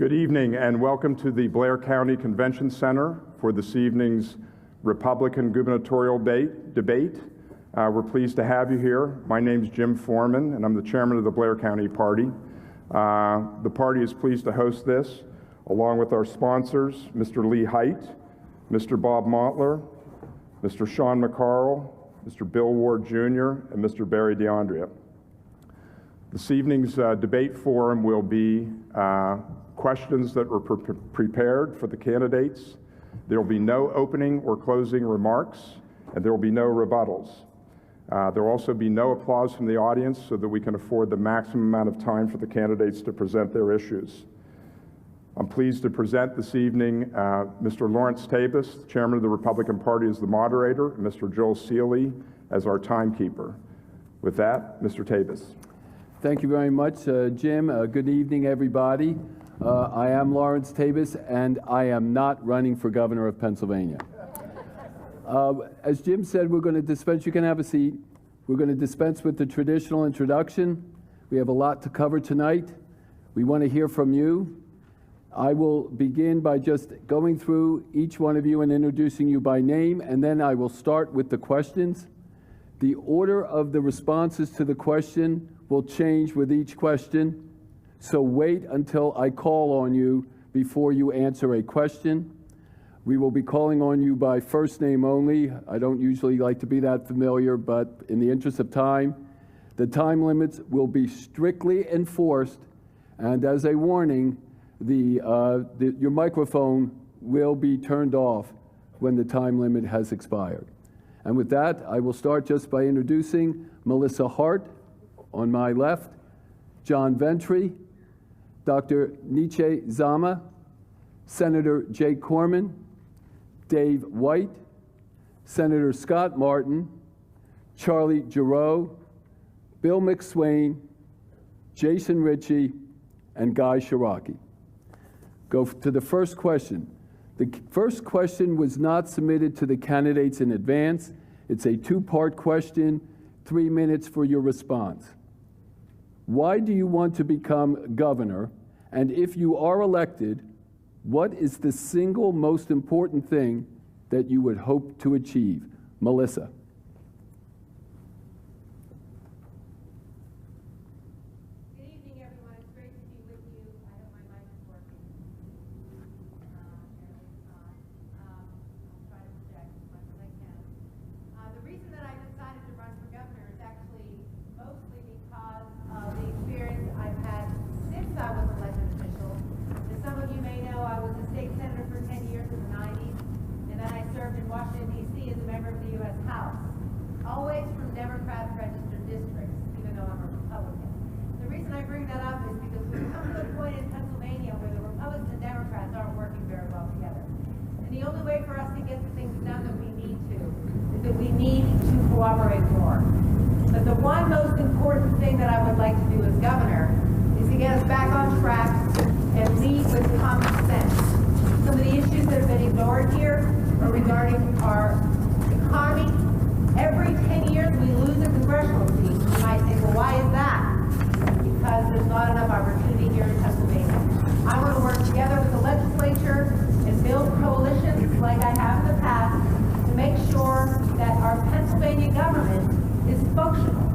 Good evening and welcome to the Blair County Convention Center for this evening's Republican gubernatorial debate. We're pleased to have you here. My name's Jim Foreman and I'm the chairman of the Blair County Party. The party is pleased to host this along with our sponsors, Mr. Lee Height, Mr. Bob Montler, Mr. Sean McCarl, Mr. Bill Ward Jr., and Mr. Barry DeAndrea. This evening's debate forum will be questions that were prepared for the candidates. There will be no opening or closing remarks, and there will be no rebuttals. There will also be no applause from the audience so that we can afford the maximum amount of time for the candidates to present their issues. I'm pleased to present this evening Mr. Lawrence Tabus, chairman of the Republican Party, as the moderator, and Mr. Joel Seeley as our timekeeper. With that, Mr. Tabus. Thank you very much, Jim. Good evening, everybody. I am Lawrence Tabus, and I am not running for governor of Pennsylvania. As Jim said, we're going to dispense. You can have a seat. We're going to dispense with the traditional introduction. We have a lot to cover tonight. We want to hear from you. I will begin by just going through each one of you and introducing you by name, and then I will start with the questions. The order of the responses to the question will change with each question. So wait until I call on you before you answer a question. We will be calling on you by first name only. I don't usually like to be that familiar, but in the interest of time, the time limits will be strictly enforced. And as a warning, your microphone will be turned off when the time limit has expired. And with that, I will start just by introducing Melissa Hart on my left, John Ventry, Dr. Nietzsche Zama, Senator Jake Corman, Dave White, Senator Scott Martin, Charlie Giroux, Bill Mcswain, Jason Ritchie, and Guy Shiraki. Go to the first question. The first question was not submitted to the candidates in advance. It's a two-part question, 3 minutes for your response. Why do you want to become governor? And if you are elected, what is the single most important thing that you would hope to achieve? Melissa. Good evening, everyone. It's great to be with you. I hope my mic is working. Apparently it's not. I'll try to project as much as I can. The reason that I decided to run for governor is actually mostly because of the experience I've had since I was elected official. As some of you may know, I was a state senator for 10 years in the 90s, and then I served in Washington, D.C. as a member of the U.S. House, always from Democrat registered districts, even though I'm a Republican. The reason I bring that up is because we've come to the point in Pennsylvania where the Republicans and Democrats aren't working very well together. And the only way for us to get the things done that we need to is that we need to cooperate more. But the one most important thing that I would like to do as governor is to get us back on track and lead with common sense. Some of the issues that have been ignored here are regarding our economy. Every 10 years we lose a congressional seat. You might say, well, why is that? Because there's not enough opportunity here in Pennsylvania. I want to work together with the legislature and build coalitions like I have in the past to make sure that our Pennsylvania government is functional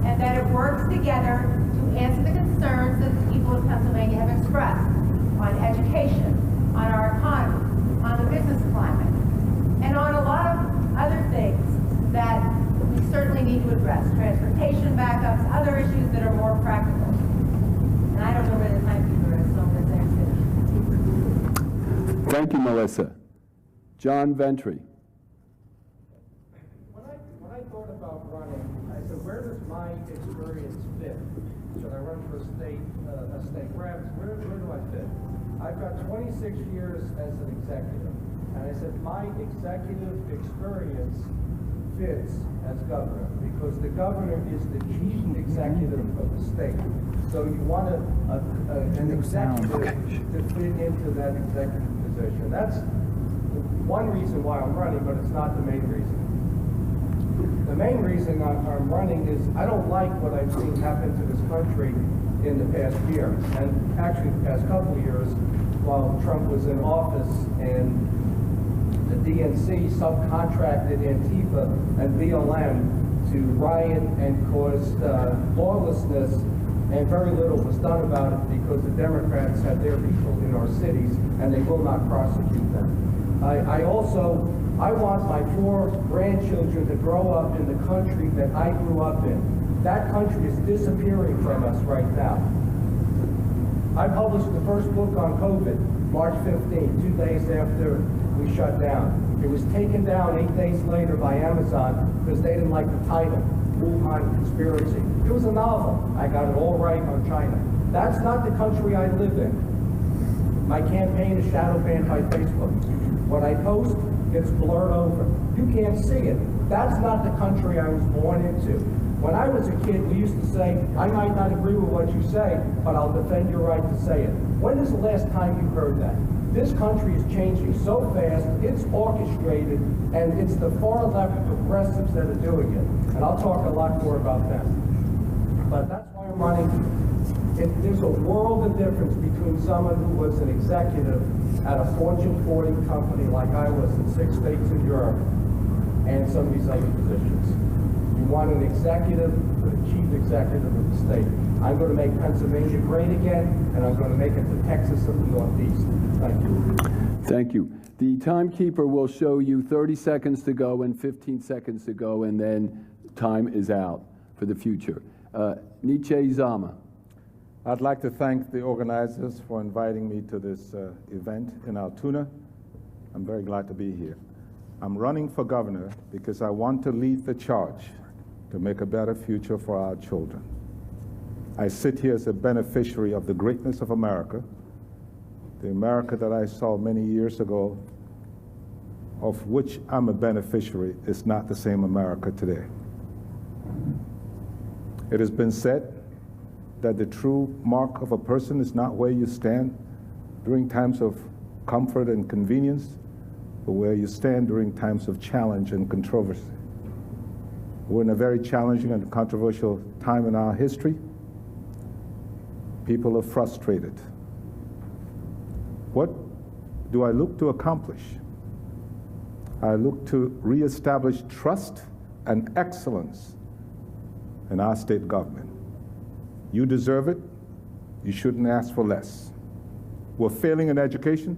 and that it works together to answer the concerns that the people of Pennsylvania have expressed on education, on our economy, on the business climate, and on a lot of other things that we certainly need to address, transportation backups, other issues that are more practical. And I don't know where the timekeeper is, so I'm going to finish. Thank you, Melissa. John Ventry. When I thought about running, I said, where does my experience fit? Should I run for a state rep? Where do I fit? I've got 26 years as an executive, and I said my executive experience fits as governor because the governor is the chief executive of the state. So you want an executive to fit into that executive position. That's one reason why I'm running, but it's not the main reason. The main reason I'm running is I don't like what I've seen happen to this country in the past year, and actually the past couple of years, while Trump was in office, and the DNC subcontracted Antifa and BLM to riot and cause lawlessness, and very little was done about it because the Democrats have their people in our cities and they will not prosecute them. I want my 4 grandchildren to grow up in the country that I grew up in. That country is disappearing from us right now. I published the first book on COVID, March 15, 2 days after we shut down. It was taken down 8 days later by Amazon because they didn't like the title, Wuhan Conspiracy. It was a novel. I got it all right on China. That's not the country I live in. My campaign is shadow banned by Facebook. What I post gets blurred over. You can't see it. That's not the country I was born into. When I was a kid, we used to say, I might not agree with what you say, but I'll defend your right to say it. When is the last time you heard that? This country is changing so fast, it's orchestrated, and it's the far left progressives that are doing it. And I'll talk a lot more about that. But that's why I'm running. There's a world of difference between someone who was an executive at a Fortune 40 company like I was in 6 states in Europe and some of these other positions. You want an executive, the chief executive of the state. I'm going to make Pennsylvania great again, and I'm going to make it the Texas of the Northeast. Thank you. Thank you. The timekeeper will show you 30 seconds to go and 15 seconds to go, and then time is out for the future. Nietzsche Zama. I'd like to thank the organizers for inviting me to this event in Altoona. I'm very glad to be here. I'm running for governor because I want to lead the charge to make a better future for our children. I sit here as a beneficiary of the greatness of America, the America that I saw many years ago, of which I'm a beneficiary, is not the same America today. It has been said that the true mark of a person is not where you stand during times of comfort and convenience, but where you stand during times of challenge and controversy. We're in a very challenging and controversial time in our history. People are frustrated. What do I look to accomplish? I look to reestablish trust and excellence in our state government. You deserve it. You shouldn't ask for less. We're failing in education.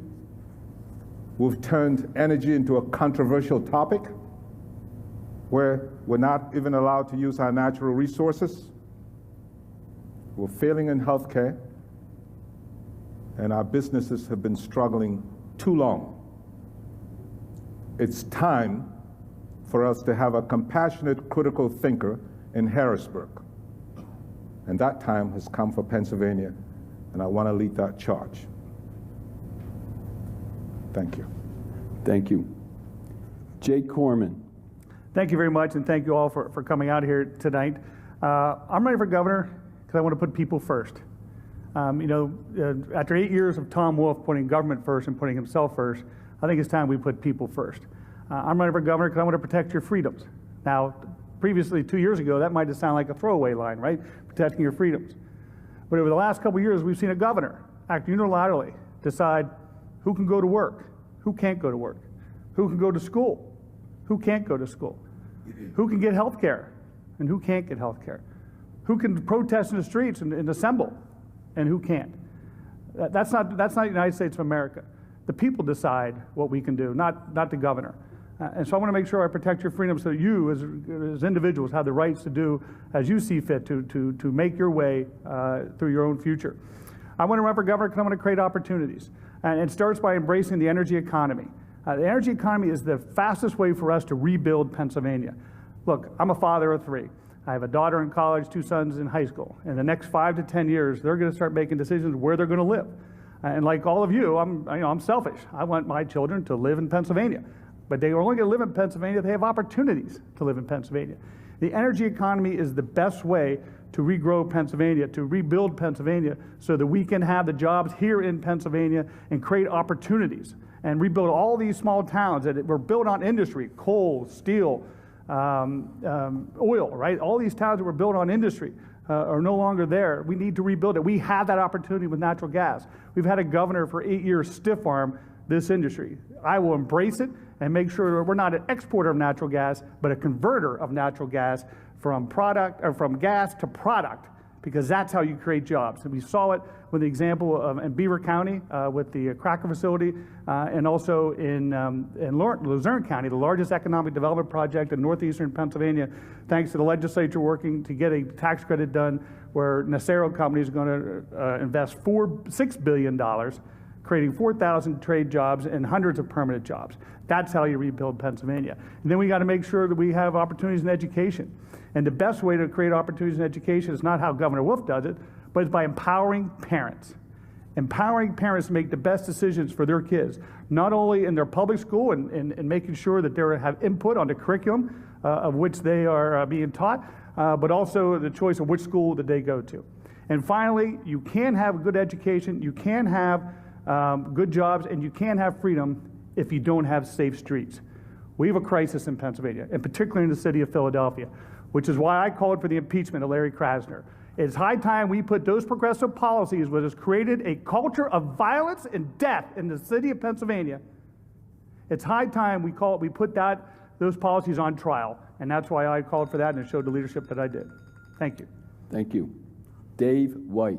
We've turned energy into a controversial topic where we're not even allowed to use our natural resources. We're failing in healthcare, and our businesses have been struggling too long. It's time for us to have a compassionate, critical thinker in Harrisburg. And that time has come for Pennsylvania, and I want to lead that charge. Thank you. Thank you. Jake Corman. Thank you very much, and thank you all for coming out here tonight. I'm running for governor because I want to put people first. After 8 years of Tom Wolf putting government first and putting himself first, I think it's time we put people first. I'm running for governor because I want to protect your freedoms. Now, previously, 2 years ago, that might have sounded like a throwaway line, right? Protecting your freedoms. But over the last couple of years, we've seen a governor act unilaterally, decide who can go to work, who can't go to work, who can go to school, who can't go to school, who can get health care, and who can't get health care, who can protest in the streets and assemble, and who can't. That's not the United States of America. The people decide what we can do, not the governor. And so I want to make sure I protect your freedom so that you, as individuals, have the rights to do as you see fit to make your way through your own future. I want to run for governor because I want to create opportunities. And it starts by embracing the energy economy. The energy economy is the fastest way for us to rebuild Pennsylvania. Look, I'm a father of 3. I have a daughter in college, 2 sons in high school. In the next 5 to 10 years, they're going to start making decisions where they're going to live. And like all of you, I'm selfish. I want my children to live in Pennsylvania. But they are only going to live in Pennsylvania if they have opportunities to live in Pennsylvania. The energy economy is the best way to regrow Pennsylvania, to rebuild Pennsylvania so that we can have the jobs here in Pennsylvania and create opportunities and rebuild all these small towns that were built on industry, coal, steel, oil, right? All these towns that were built on industry are no longer there. We need to rebuild it. We have that opportunity with natural gas. We've had a governor for 8 years stiff arm this industry. I will embrace it and make sure that we're not an exporter of natural gas, but a converter of natural gas from gas to product, because that's how you create jobs. And we saw it with the example of in Beaver County with the cracker facility, and also in Luzerne County, the largest economic development project in northeastern Pennsylvania, thanks to the legislature working to get a tax credit done where Nacero Company is going to invest $6 billion, creating 4,000 trade jobs and hundreds of permanent jobs. That's how you rebuild Pennsylvania. And then we got to make sure that we have opportunities in education. And the best way to create opportunities in education is not how Governor Wolf does it, but it's by empowering parents. Empowering parents to make the best decisions for their kids, not only in their public school and making sure that they have input on the curriculum of which they are being taught, but also the choice of which school that they go to. And finally, you can have a good education, you can have good jobs, and you can have freedom if you don't have safe streets. We have a crisis in Pennsylvania, and particularly in the city of Philadelphia, which is why I called for the impeachment of Larry Krasner. It's high time we put those progressive policies which has created a culture of violence and death in the city of Pennsylvania. It's high time we put those policies on trial, and that's why I called for that and showed the leadership that I did. Thank you. Thank you. Dave White.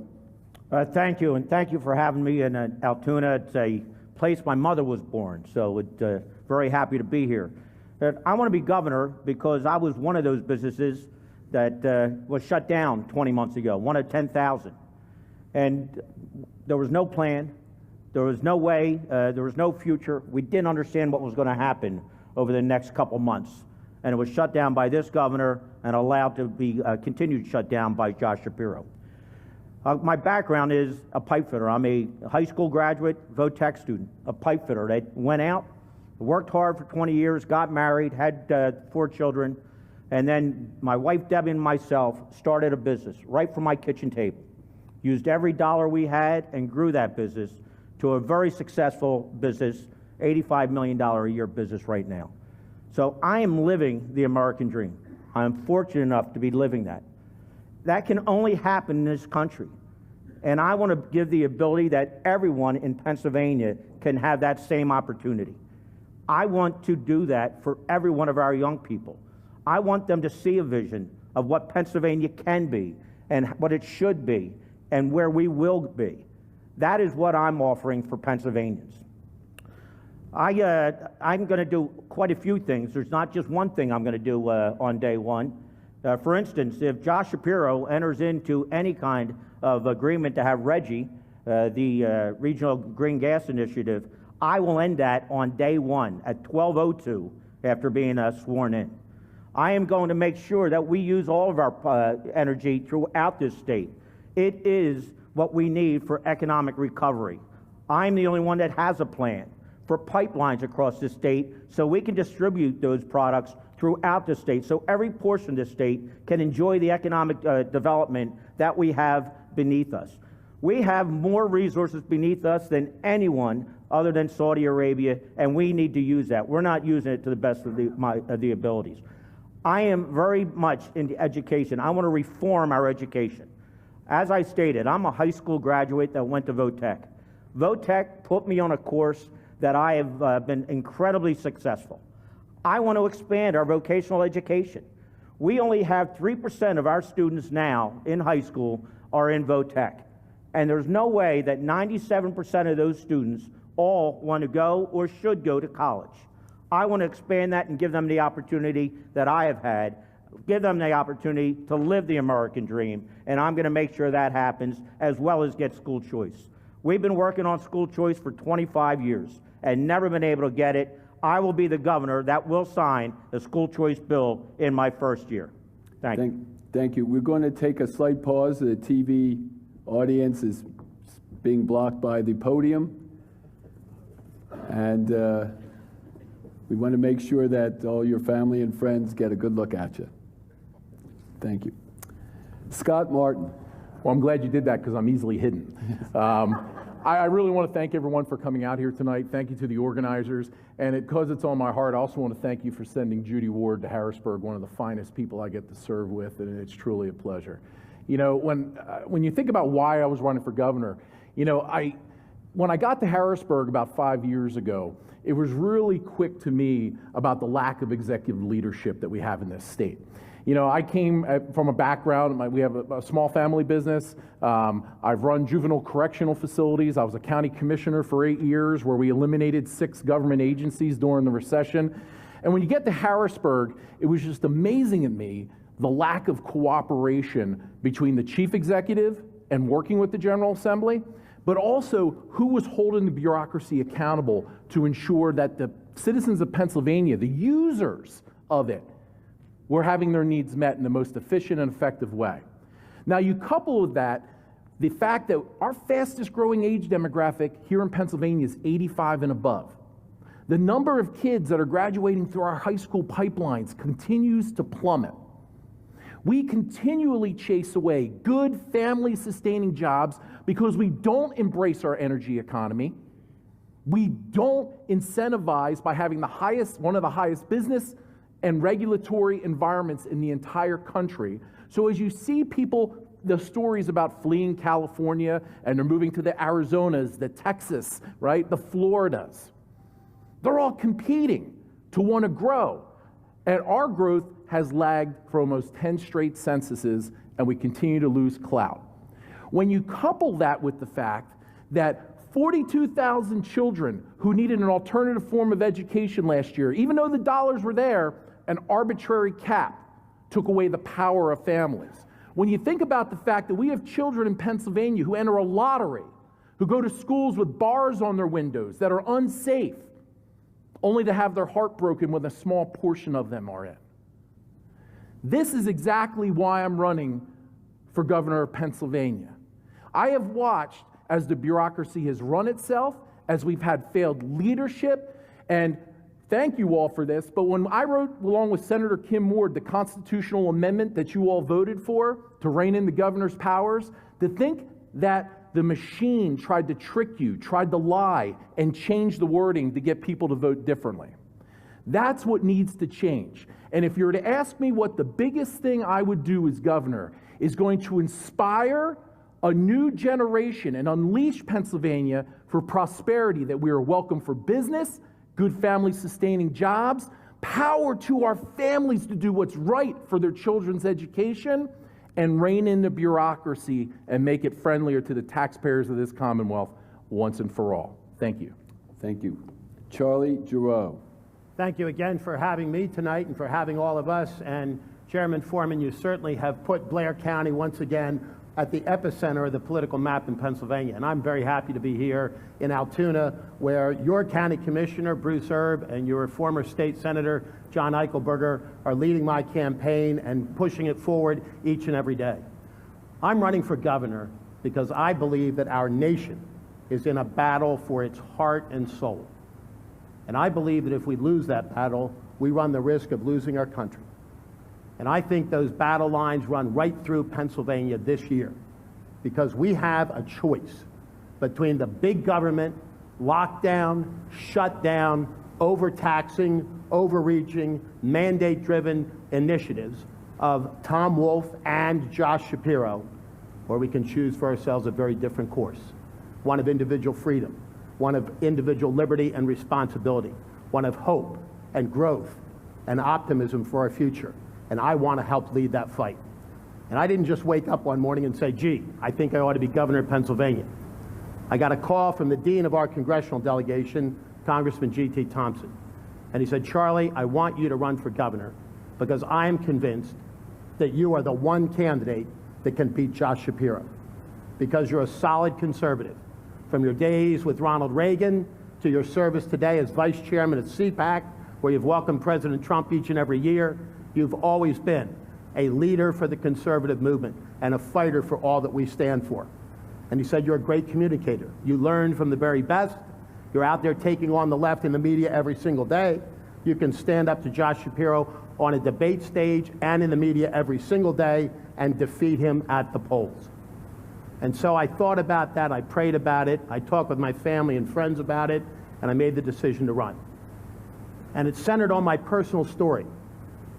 Thank you, and thank you for having me in Altoona. It's a place my mother was born, so it's very happy to be here. I want to be governor because I was one of those businesses that was shut down 20 months ago, one of 10,000. And there was no plan, there was no way, there was no future. We didn't understand what was going to happen over the next couple months. And it was shut down by this governor and allowed to be continued shut down by Josh Shapiro. My background is a pipe fitter. I'm a high school graduate, vo-tech student, a pipe fitter that went out, worked hard for 20 years, got married, had 4 children, and then my wife Debbie and myself started a business right from my kitchen table. Used every dollar we had and grew that business to a very successful business, $85 million a year business right now. So I am living the American dream. I'm fortunate enough to be living that. That can only happen in this country. And I want to give the ability that everyone in Pennsylvania can have that same opportunity. I want to do that for every one of our young people. I want them to see a vision of what Pennsylvania can be and what it should be and where we will be. That is what I'm offering for Pennsylvanians. I'm going to do quite a few things. There's not just one thing I'm going to do on day one. For instance, if Josh Shapiro enters into any kind of agreement to have Ritchie, the Regional Green Gas Initiative, I will end that on day one at 12:02 after being sworn in. I am going to make sure that we use all of our energy throughout this state. It is what we need for economic recovery. I'm the only one that has a plan for pipelines across the state so we can distribute those products throughout the state so every portion of the state can enjoy the economic development that we have beneath us. We have more resources beneath us than anyone other than Saudi Arabia, and we need to use that. We're not using it to the best of the abilities. I am very much into education. I want to reform our education. As I stated, I'm a high school graduate that went to vo-tech. Vo-tech put me on a course that I have been incredibly successful. I want to expand our vocational education. We only have 3% of our students now in high school are in vo-tech. And there's no way that 97% of those students all want to go or should go to college. I want to expand that and give them the opportunity that I have had, give them the opportunity to live the American dream, and I'm going to make sure that happens, as well as get school choice. We've been working on school choice for 25 years and never been able to get it. I will be the governor that will sign the school choice bill in my first year. Thank you. Thank you. We're going to take a slight pause. The TV audience is being blocked by the podium. And we want to make sure that all your family and friends get a good look at you. Thank you. Scott Martin. Well, I'm glad you did that because I'm easily hidden. I really want to thank everyone for coming out here tonight. Thank you to the organizers. And because it's on my heart, I also want to thank you for sending Judy Ward to Harrisburg, one of the finest people I get to serve with, and it's truly a pleasure. You know, when you think about why I was running for governor, you know, when I got to Harrisburg about 5 years ago, it was really quick to me about the lack of executive leadership that we have in this state. You know, I came from a background, we have a small family business. I've run juvenile correctional facilities. I was a county commissioner for 8 years where we eliminated 6 government agencies during the recession. And when you get to Harrisburg, it was just amazing at me the lack of cooperation between the chief executive and working with the General Assembly, but also who was holding the bureaucracy accountable to ensure that the citizens of Pennsylvania, the users of it, were having their needs met in the most efficient and effective way. Now you couple with that the fact that our fastest growing age demographic here in Pennsylvania is 85 and above. The number of kids that are graduating through our high school pipelines continues to plummet. We continually chase away good family-sustaining jobs because we don't embrace our energy economy. We don't incentivize by having one of the highest business and regulatory environments in the entire country. So as you see people, the stories about fleeing California and they're moving to the Arizonas, the Texas, right, the Floridas, they're all competing to want to grow. And our growth has lagged for almost 10 straight censuses, and we continue to lose clout. When you couple that with the fact that 42,000 children who needed an alternative form of education last year, even though the dollars were there, an arbitrary cap took away the power of families. When you think about the fact that we have children in Pennsylvania who enter a lottery, who go to schools with bars on their windows that are unsafe, only to have their heart broken when a small portion of them are in. This is exactly why I'm running for governor of Pennsylvania. I have watched as the bureaucracy has run itself, as we've had failed leadership, and thank you all for this, but when I wrote, along with Senator Kim Ward, the constitutional amendment that you all voted for to rein in the governor's powers, to think that the machine tried to trick you, tried to lie, and change the wording to get people to vote differently. That's what needs to change. And if you were to ask me what the biggest thing I would do as governor is going to inspire a new generation and unleash Pennsylvania for prosperity, that we are welcome for business, good family-sustaining jobs, power to our families to do what's right for their children's education, and rein in the bureaucracy and make it friendlier to the taxpayers of this Commonwealth once and for all. Thank you. Thank you. Charlie Giroux. Thank you again for having me tonight and for having all of us. And Chairman Foreman, you certainly have put Blair County once again at the epicenter of the political map in Pennsylvania. And I'm very happy to be here in Altoona, where your county commissioner, Bruce Erb, and your former state senator, John Eichelberger, are leading my campaign and pushing it forward each and every day. I'm running for governor because I believe that our nation is in a battle for its heart and soul. And I believe that if we lose that battle, we run the risk of losing our country. And I think those battle lines run right through Pennsylvania this year, because we have a choice between the big government, lockdown, shutdown, overtaxing, overreaching, mandate-driven initiatives of Tom Wolf and Josh Shapiro, or we can choose for ourselves a very different course, one of individual freedom, one of individual liberty and responsibility, one of hope and growth and optimism for our future. And I want to help lead that fight. And I didn't just wake up one morning and say, gee, I think I ought to be governor of Pennsylvania. I got a call from the dean of our congressional delegation, Congressman G.T. Thompson. And he said, Charlie, I want you to run for governor because I am convinced that you are the one candidate that can beat Josh Shapiro, because you're a solid conservative. From your days with Ronald Reagan to your service today as vice chairman at CPAC, where you've welcomed President Trump each and every year, you've always been a leader for the conservative movement and a fighter for all that we stand for. And he said you're a great communicator. You learn from the very best. You're out there taking on the left in the media every single day. You can stand up to Josh Shapiro on a debate stage and in the media every single day and defeat him at the polls. And so I thought about that, I prayed about it, I talked with my family and friends about it, and I made the decision to run. And it's centered on my personal story.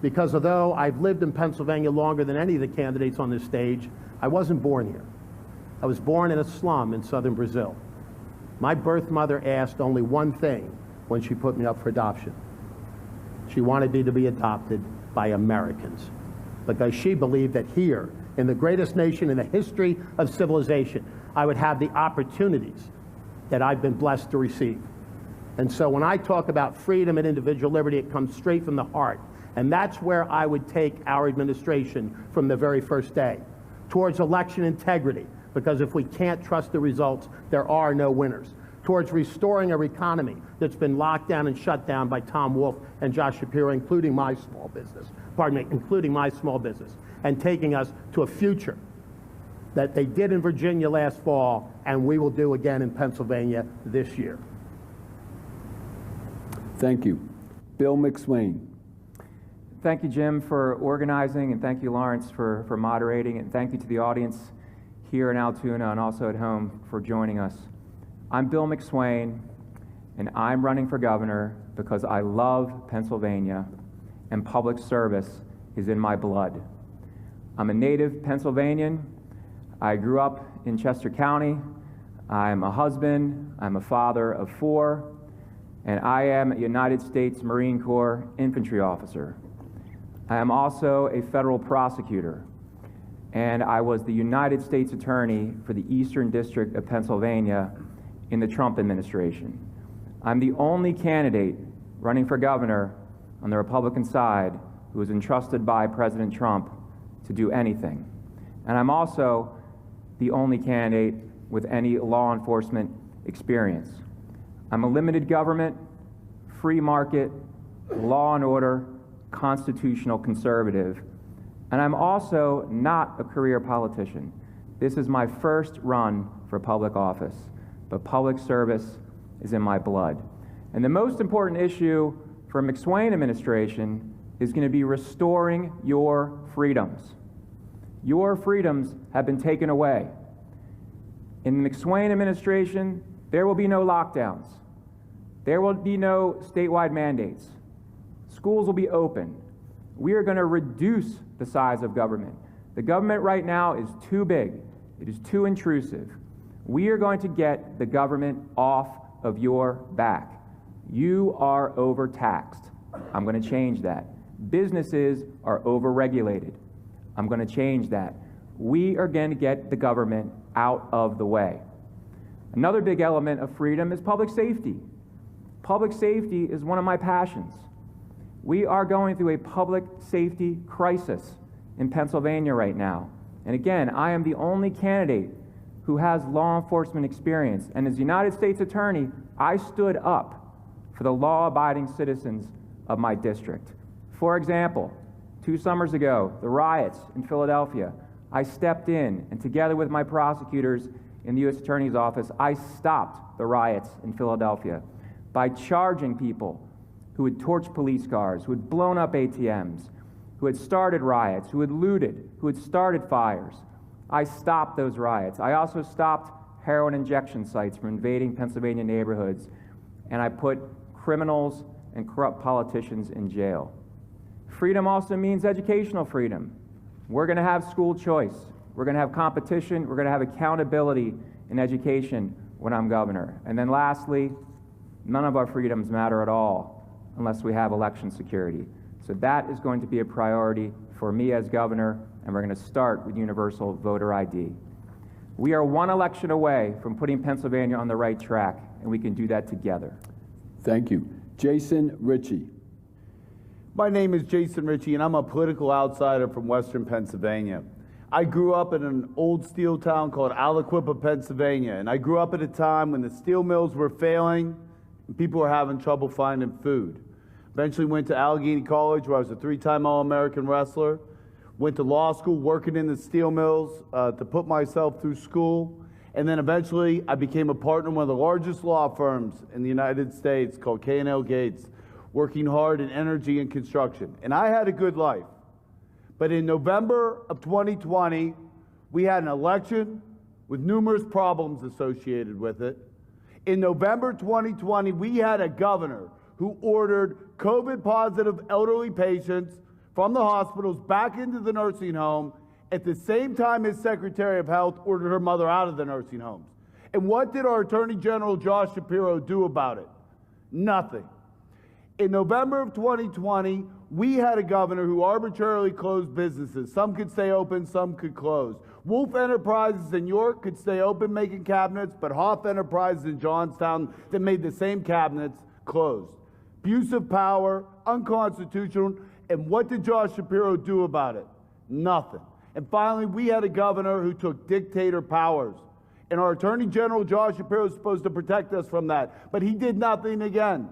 because although I've lived in Pennsylvania longer than any of the candidates on this stage, I wasn't born here. I was born in a slum in southern Brazil. My birth mother asked only one thing when she put me up for adoption. She wanted me to be adopted by Americans, because she believed that here, in the greatest nation in the history of civilization, I would have the opportunities that I've been blessed to receive. And so when I talk about freedom and individual liberty, it comes straight from the heart. And that's where I would take our administration from the very first day, towards election integrity, because if we can't trust the results, there are no winners. Towards restoring our economy that's been locked down and shut down by Tom Wolf and Josh Shapiro, including my small business, and taking us to a future that they did in Virginia last fall, and we will do again in Pennsylvania this year. Thank you. Bill Mcswain. Thank you, Jim, for organizing, and thank you, Lawrence, for moderating, and thank you to the audience here in Altoona and also at home for joining us. I'm Bill Mcswain, and I'm running for governor because I love Pennsylvania, and public service is in my blood. I'm a native Pennsylvanian. I grew up in Chester County. I'm a husband. I'm a father of 4, and I am a United States Marine Corps infantry officer. I am also a federal prosecutor, and I was the United States Attorney for the Eastern District of Pennsylvania in the Trump administration. I'm the only candidate running for governor on the Republican side who was entrusted by President Trump to do anything. And I'm also the only candidate with any law enforcement experience. I'm a limited government, free market, law and order, constitutional conservative, and I'm also not a career politician. This is my first run for public office, but public service is in my blood. And the most important issue for Mcswain administration is going to be restoring your freedoms. Your freedoms have been taken away. In the Mcswain administration, there will be no lockdowns. There will be no statewide mandates. Schools will be open. We are going to reduce the size of government. The government right now is too big. It is too intrusive. We are going to get the government off of your back. You are overtaxed. I'm going to change that. Businesses are overregulated. I'm going to change that. We are going to get the government out of the way. Another big element of freedom is public safety. Public safety is one of my passions. We are going through a public safety crisis in Pennsylvania right now. And again, I am the only candidate who has law enforcement experience. And as United States Attorney, I stood up for the law-abiding citizens of my district. For example, 2 summers ago, the riots in Philadelphia, I stepped in, and together with my prosecutors in the U.S. Attorney's Office, I stopped the riots in Philadelphia by charging people who had torched police cars, who had blown up ATMs, who had started riots, who had looted, who had started fires. I stopped those riots. I also stopped heroin injection sites from invading Pennsylvania neighborhoods, and I put criminals and corrupt politicians in jail. Freedom also means educational freedom. We're going to have school choice. We're going to have competition. We're going to have accountability in education when I'm governor. And then lastly, none of our freedoms matter at all unless we have election security. So that is going to be a priority for me as governor, and we're going to start with universal voter ID. We are one election away from putting Pennsylvania on the right track, and we can do that together. Thank you. Jason Ritchie. My name is Jason Ritchie, and I'm a political outsider from Western Pennsylvania. I grew up in an old steel town called Aliquippa, Pennsylvania, and I grew up at a time when the steel mills were failing and people were having trouble finding food. Eventually went to Allegheny College, where I was a 3-time All-American wrestler. Went to law school, working in the steel mills to put myself through school. And then eventually I became a partner in one of the largest law firms in the United States called K&L Gates, working hard in energy and construction. And I had a good life. But in November of 2020, we had an election with numerous problems associated with it. In November 2020, we had a governor who ordered COVID-positive elderly patients from the hospitals back into the nursing home at the same time his Secretary of Health ordered her mother out of the nursing homes. And what did our Attorney General Josh Shapiro do about it? Nothing. In November of 2020, we had a governor who arbitrarily closed businesses. Some could stay open, some could close. Wolf Enterprises in York could stay open making cabinets, but Hoff Enterprises in Johnstown that made the same cabinets closed. Abuse of power, unconstitutional, and what did Josh Shapiro do about it? Nothing. And finally, we had a governor who took dictator powers. And our Attorney General Josh Shapiro is supposed to protect us from that, but he did nothing again.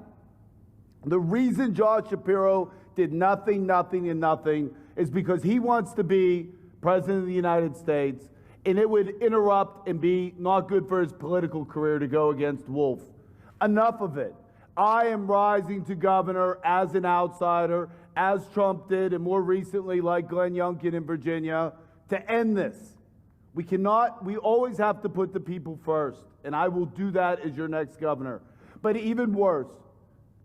The reason Josh Shapiro did nothing, and nothing is because he wants to be President of the United States, and it would interrupt and be not good for his political career to go against Wolf. Enough of it. I am rising to governor as an outsider, as Trump did, and more recently like Glenn Youngkin in Virginia, to end this. We always have to put the people first, and I will do that as your next governor. But even worse,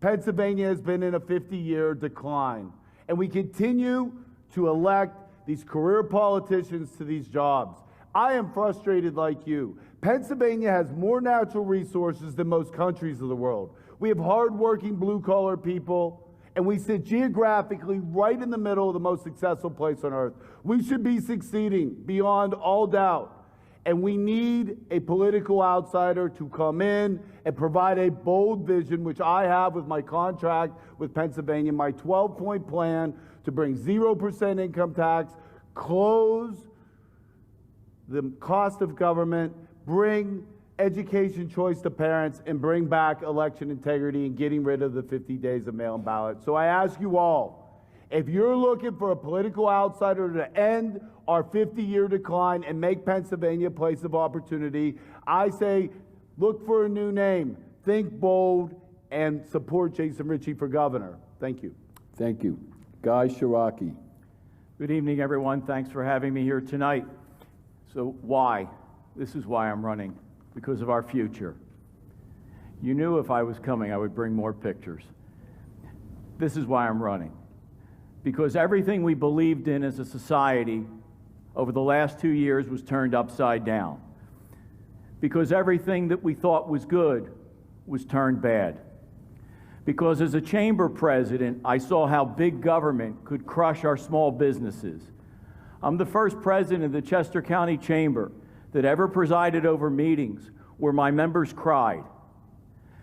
Pennsylvania has been in a 50-year decline, and we continue to elect these career politicians to these jobs. I am frustrated like you. Pennsylvania has more natural resources than most countries of the world. We have hardworking blue-collar people, and we sit geographically right in the middle of the most successful place on earth. We should be succeeding beyond all doubt. And we need a political outsider to come in and provide a bold vision, which I have with my contract with Pennsylvania, my 12-point plan to bring 0% income tax, close the cost of government, bring education choice to parents, and bring back election integrity and getting rid of the 50 days of mail-in ballots. So I ask you all, if you're looking for a political outsider to end our 50-year decline and make Pennsylvania a place of opportunity, I say look for a new name, think bold, and support Jason Ritchie for governor. Thank you. Thank you. Guy Shiraki. Good evening, everyone. Thanks for having me here tonight. So why? This is why I'm running, because of our future. You knew if I was coming, I would bring more pictures. This is why I'm running. Because everything we believed in as a society over the last 2 years was turned upside down. Because everything that we thought was good was turned bad. Because as a chamber president, I saw how big government could crush our small businesses. I'm the first president of the Chester County Chamber that ever presided over meetings where my members cried.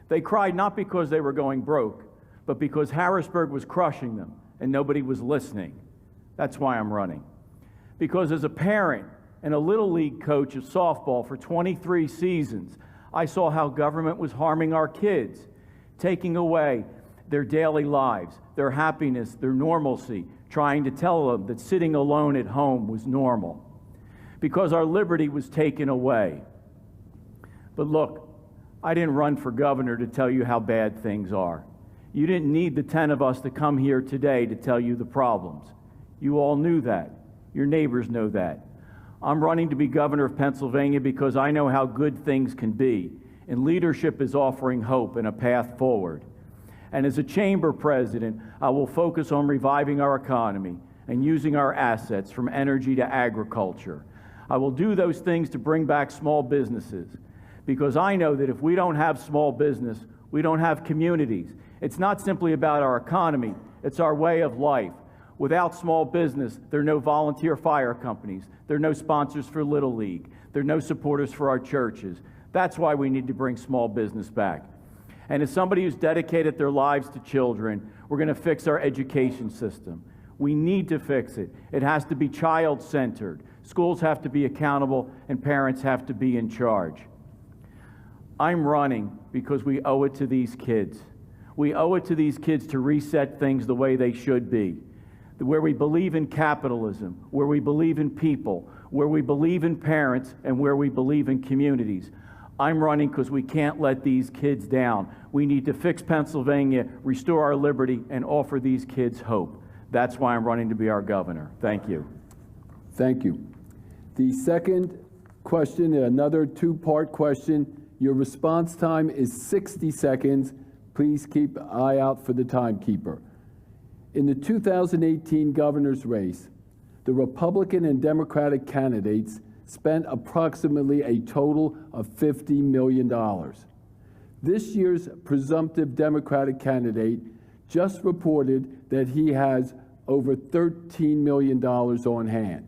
They cried not because they were going broke, but because Harrisburg was crushing them and nobody was listening. That's why I'm running. Because as a parent and a Little League coach of softball for 23 seasons, I saw how government was harming our kids, taking away their daily lives, their happiness, their normalcy, trying to tell them that sitting alone at home was normal. Because our liberty was taken away. But look, I didn't run for governor to tell you how bad things are. You didn't need the 10 of us to come here today to tell you the problems. You all knew that. Your neighbors know that. I'm running to be governor of Pennsylvania because I know how good things can be, and leadership is offering hope and a path forward. And as a chamber president, I will focus on reviving our economy and using our assets from energy to agriculture. I will do those things to bring back small businesses, because I know that if we don't have small business, we don't have communities. It's not simply about our economy, it's our way of life. Without small business, there are no volunteer fire companies, there are no sponsors for Little League, there are no supporters for our churches. That's why we need to bring small business back. And as somebody who's dedicated their lives to children, we're going to fix our education system. We need to fix it. It has to be child-centered. Schools have to be accountable, and parents have to be in charge. I'm running because we owe it to these kids. We owe it to these kids to reset things the way they should be, where we believe in capitalism, where we believe in people, where we believe in parents, and where we believe in communities. I'm running because we can't let these kids down. We need to fix Pennsylvania, restore our liberty, and offer these kids hope. That's why I'm running to be our governor. Thank you. Thank you. The second question, another two-part question. Your response time is 60 seconds. Please keep an eye out for the timekeeper. In the 2018 governor's race, the Republican and Democratic candidates spent approximately a total of $50 million. This year's presumptive Democratic candidate just reported that he has over $13 million on hand.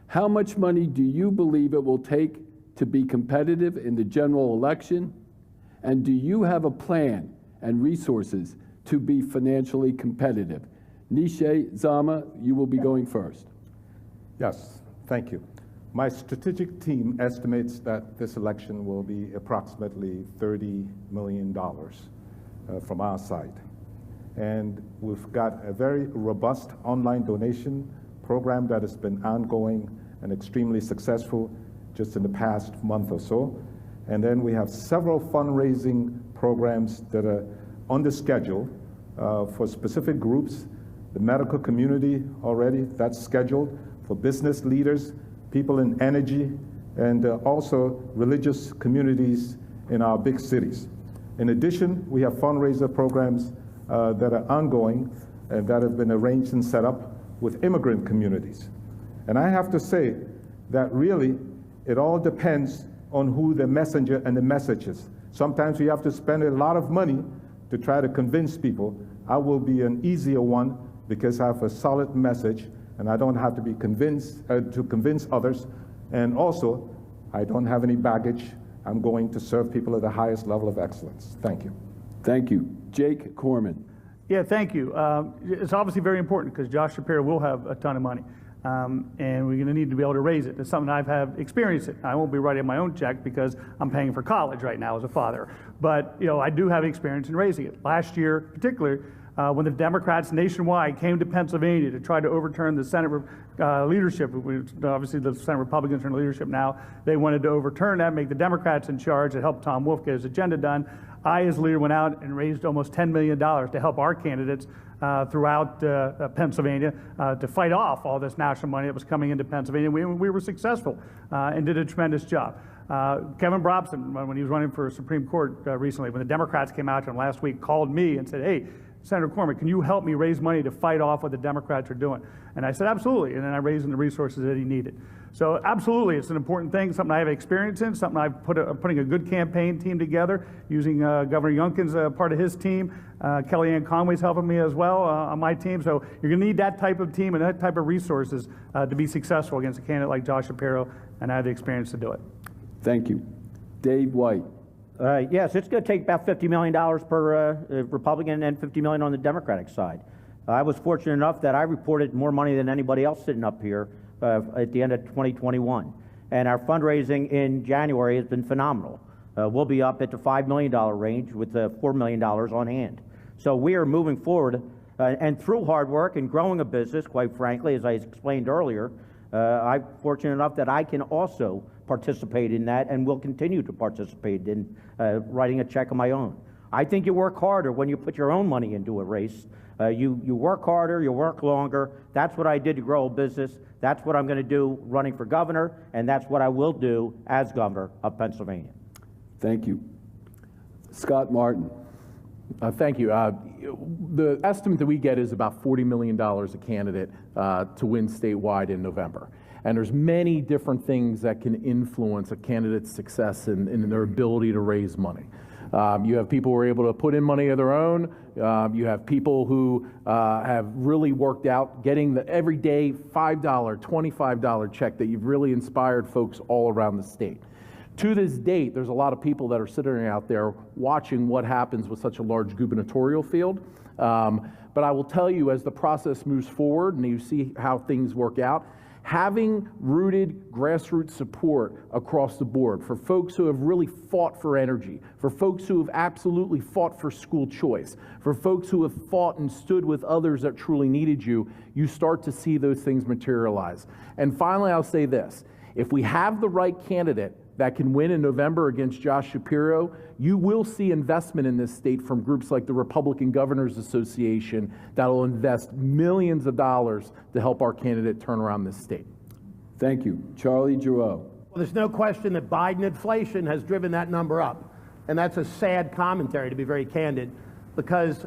How much money do you believe it will take to be competitive in the general election? And do you have a plan and resources to be financially competitive? Nishe Zama, you will be going first. Yes, thank you. My strategic team estimates that this election will be approximately $30 million from our side. And we've got a very robust online donation program that has been ongoing and extremely successful just in the past month or so. And then we have several fundraising programs that are on the schedule for specific groups. The medical community already, that's scheduled, for business leaders, people in energy, and also religious communities in our big cities. In addition, we have fundraiser programs that are ongoing and that have been arranged and set up with immigrant communities. And I have to say that really it all depends on who the messenger and the message is. Sometimes we have to spend a lot of money to try to convince people. I will be an easier one because I have a solid message and I don't have to be convinced to convince others. And also, I don't have any baggage. I'm going to serve people at the highest level of excellence. Thank you. Thank you. Jake Corman. Yeah, thank you. It's obviously very important because Josh Shapiro will have a ton of money. And we're going to need to be able to raise it. It's something I've had experienced it. I won't be writing my own check because I'm paying for college right now as a father. But I do have experience in raising it. Last year, particularly, when the Democrats nationwide came to Pennsylvania to try to overturn the Senate leadership, obviously the Senate Republicans are in leadership now, they wanted to overturn that, make the Democrats in charge. It helped Tom Wolf get his agenda done. I, as leader, went out and raised almost $10 million to help our candidates throughout Pennsylvania to fight off all this national money that was coming into Pennsylvania. We were successful and did a tremendous job. Kevin Brobson, when he was running for Supreme Court recently, when the Democrats came out to him last week, called me and said, hey, Senator Corman, can you help me raise money to fight off what the Democrats are doing? And I said, absolutely. And then I raised him the resources that he needed. So absolutely, it's an important thing, something I have experience in, something I've putting a good campaign team together, using Governor Youngkin's part of his team. Kellyanne Conway's helping me as well on my team. So you're going to need that type of team and that type of resources to be successful against a candidate like Josh Shapiro, and I have the experience to do it. Thank you. Dave White. Yes, it's going to take about $50 million per Republican and $50 million on the Democratic side. I was fortunate enough that I reported more money than anybody else sitting up here at the end of 2021. And our fundraising in January has been phenomenal. We'll be up at the $5 million range with $4 million on hand. So we are moving forward, and through hard work and growing a business, quite frankly, as I explained earlier, I'm fortunate enough that I can also participate in that and will continue to participate in writing a check of my own. I think you work harder when you put your own money into a race. You work harder, you work longer. That's what I did to grow a business. That's what I'm going to do running for governor, and that's what I will do as governor of Pennsylvania. Thank you. Scott Martin. Thank you. The estimate that we get is about $40 million a candidate to win statewide in November. And there's many different things that can influence a candidate's success in their ability to raise money. You have people who are able to put in money of their own. You have people who have really worked out getting the everyday $5, $25 check that you've really inspired folks all around the state. To this date, there's a lot of people that are sitting out there watching what happens with such a large gubernatorial field. But I will tell you, as the process moves forward and you see how things work out, having rooted grassroots support across the board for folks who have really fought for energy, for folks who have absolutely fought for school choice, for folks who have fought and stood with others that truly needed you, you start to see those things materialize. And finally, I'll say this. If we have the right candidate that can win in November against Josh Shapiro, you will see investment in this state from groups like the Republican Governors Association that will invest millions of dollars to help our candidate turn around this state. Thank you. Charlie Giroux. Well, there's no question that Biden inflation has driven that number up. And that's a sad commentary, to be very candid, because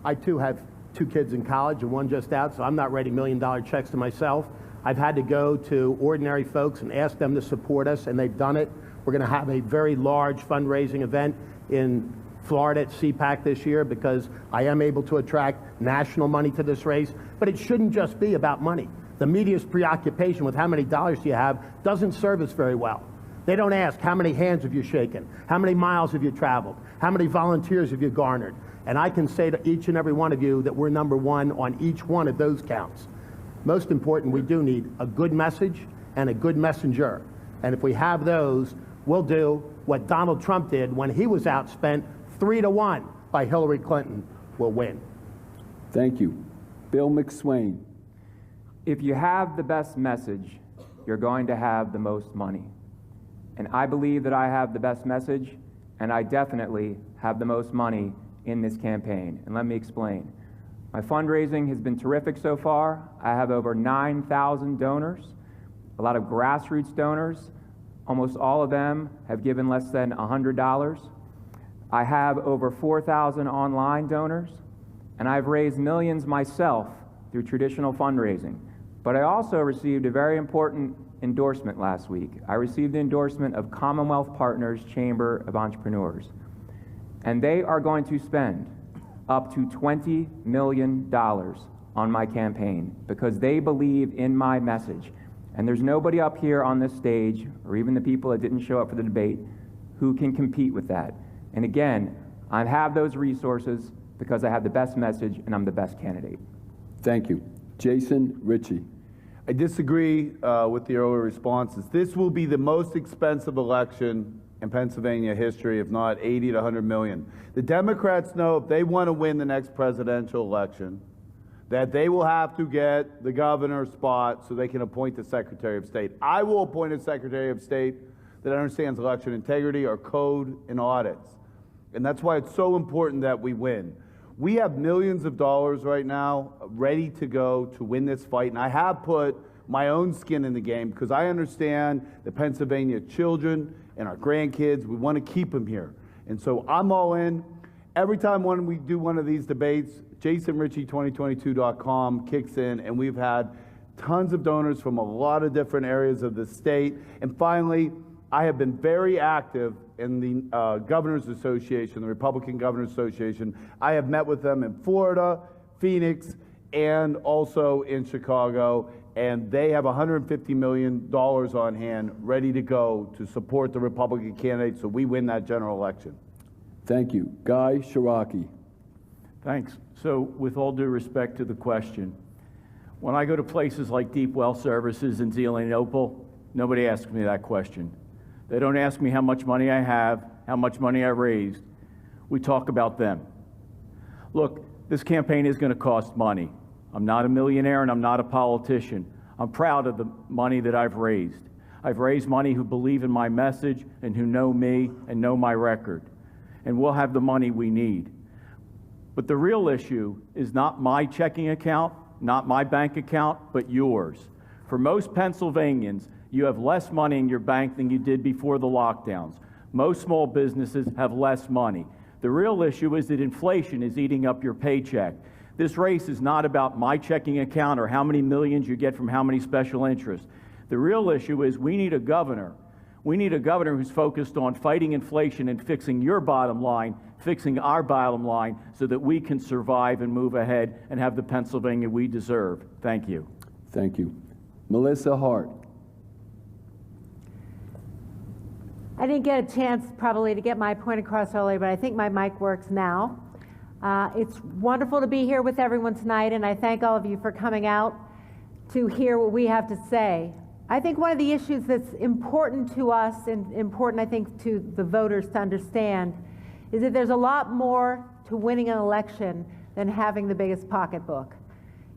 I too have 2 kids in college and 1 just out, so I'm not writing million-dollar checks to myself. I've had to go to ordinary folks and ask them to support us, and they've done it. We're going to have a very large fundraising event in Florida at CPAC this year because I am able to attract national money to this race, but it shouldn't just be about money. The media's preoccupation with how many dollars do you have doesn't serve us very well. They don't ask, how many hands have you shaken? How many miles have you traveled? How many volunteers have you garnered? And I can say to each and every one of you that we're #1 on each one of those counts. Most important, we do need a good message and a good messenger. And if we have those, we'll do what Donald Trump did when he was outspent 3-1 by Hillary Clinton. We'll win. Thank you. Bill Mcswain. If you have the best message, you're going to have the most money. And I believe that I have the best message, and I definitely have the most money in this campaign. And let me explain. My fundraising has been terrific so far. I have over 9,000 donors, a lot of grassroots donors. Almost all of them have given less than $100. I have over 4,000 online donors, and I've raised millions myself through traditional fundraising. But I also received a very important endorsement last week. I received the endorsement of Commonwealth Partners Chamber of Entrepreneurs, and they are going to spend up to $20 million on my campaign because they believe in my message. And there's nobody up here on this stage, or even the people that didn't show up for the debate, who can compete with that. And again, I have those resources because I have the best message and I'm the best candidate. Thank you. Jason Ritchie. I disagree with the earlier responses. This will be the most expensive election in Pennsylvania history, if not 80 to 100 million. The Democrats know if they want to win the next presidential election, that they will have to get the governor's spot so they can appoint the Secretary of State. I will appoint a Secretary of State that understands election integrity or code and audits. And that's why it's so important that we win. We have millions of dollars right now ready to go to win this fight, and I have put my own skin in the game because I understand the Pennsylvania children and our grandkids. We want to keep them here. And so I'm all in. Every time when we do one of these debates, JasonRitchie2022.com kicks in, and we've had tons of donors from a lot of different areas of the state. And finally, I have been very active in the Governors Association, the Republican Governors Association. I have met with them in Florida, Phoenix, and also in Chicago, and they have $150 million on hand ready to go to support the Republican candidate so we win that general election. Thank you. Guy Shiraki. Thanks. So with all due respect to the question, when I go to places like Deep Well Services in Zelienople, nobody asks me that question. They don't ask me how much money I have, how much money I raised. We talk about them. Look, this campaign is going to cost money. I'm not a millionaire and I'm not a politician. I'm proud of the money that I've raised. I've raised money who believe in my message and who know me and know my record. And we'll have the money we need. But the real issue is not my checking account, not my bank account, but yours. For most Pennsylvanians, you have less money in your bank than you did before the lockdowns. Most small businesses have less money. The real issue is that inflation is eating up your paycheck. This race is not about my checking account or how many millions you get from how many special interests. The real issue is we need a governor. We need a governor who's focused on fighting inflation and fixing your bottom line, fixing our bottom line, so that we can survive and move ahead and have the Pennsylvania we deserve. Thank you. Thank you. Melissa Hart. I didn't get a chance probably to get my point across earlier, but I think my mic works now. It's wonderful to be here with everyone tonight, and I thank all of you for coming out to hear what we have to say. I think one of the issues that's important to us and important, I think, to the voters to understand is that there's a lot more to winning an election than having the biggest pocketbook.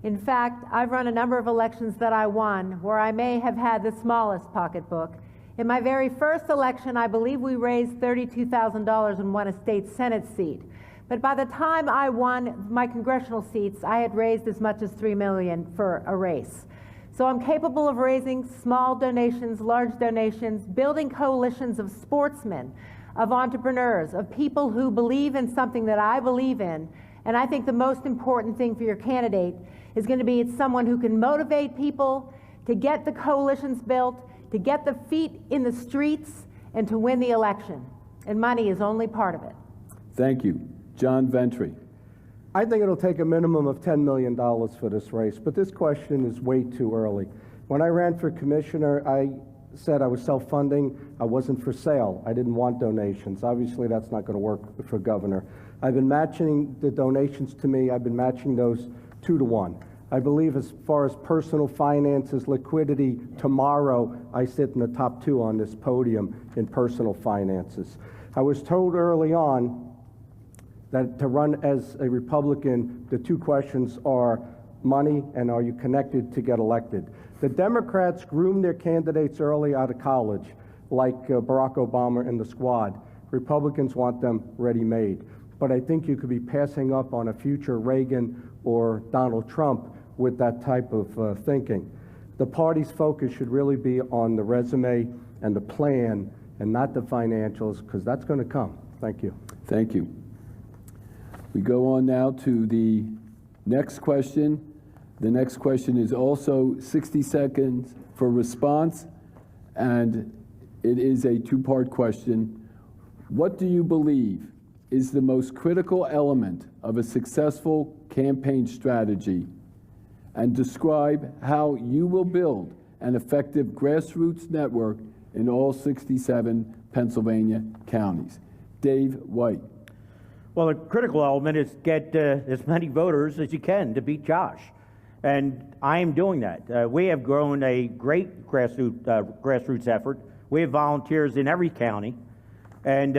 In fact, I've run a number of elections that I won where I may have had the smallest pocketbook. In my very first election, I believe we raised $32,000 and won a state Senate seat. But by the time I won my congressional seats, I had raised as much as $3 million for a race. So I'm capable of raising small donations, large donations, building coalitions of sportsmen, of entrepreneurs, of people who believe in something that I believe in, And I think the most important thing for your candidate is going to be it's someone who can motivate people to get the coalitions built, to get the feet in the streets, and to win the election. And money is only part of it. Thank you. John Ventry. I think it'll take a minimum of $10 million for this race, but this question is way too early. When I ran for commissioner, I said I was self-funding. I wasn't for sale. I didn't want donations. Obviously, that's not going to work for governor. I've been matching the donations to me. I've been matching those 2 to 1. I believe as far as personal finances, liquidity, tomorrow I sit in the top 2 on this podium in personal finances. I was told early on that to run as a Republican, the 2 questions are money and are you connected to get elected. The Democrats groom their candidates early out of college, like Barack Obama and the squad. Republicans want them ready-made. But I think you could be passing up on a future Reagan or Donald Trump with that type of thinking. The party's focus should really be on the resume and the plan and not the financials, because that's going to come. Thank you. Thank you. We go on now to the next question. The next question is also 60 seconds for response, and it is a 2-part question. What do you believe is the most critical element of a successful campaign strategy? And describe how you will build an effective grassroots network in all 67 Pennsylvania counties. Dave White. Well, the critical element is get as many voters as you can to beat Josh. And I am doing that. We have grown a great grassroots effort. We have volunteers in every county. And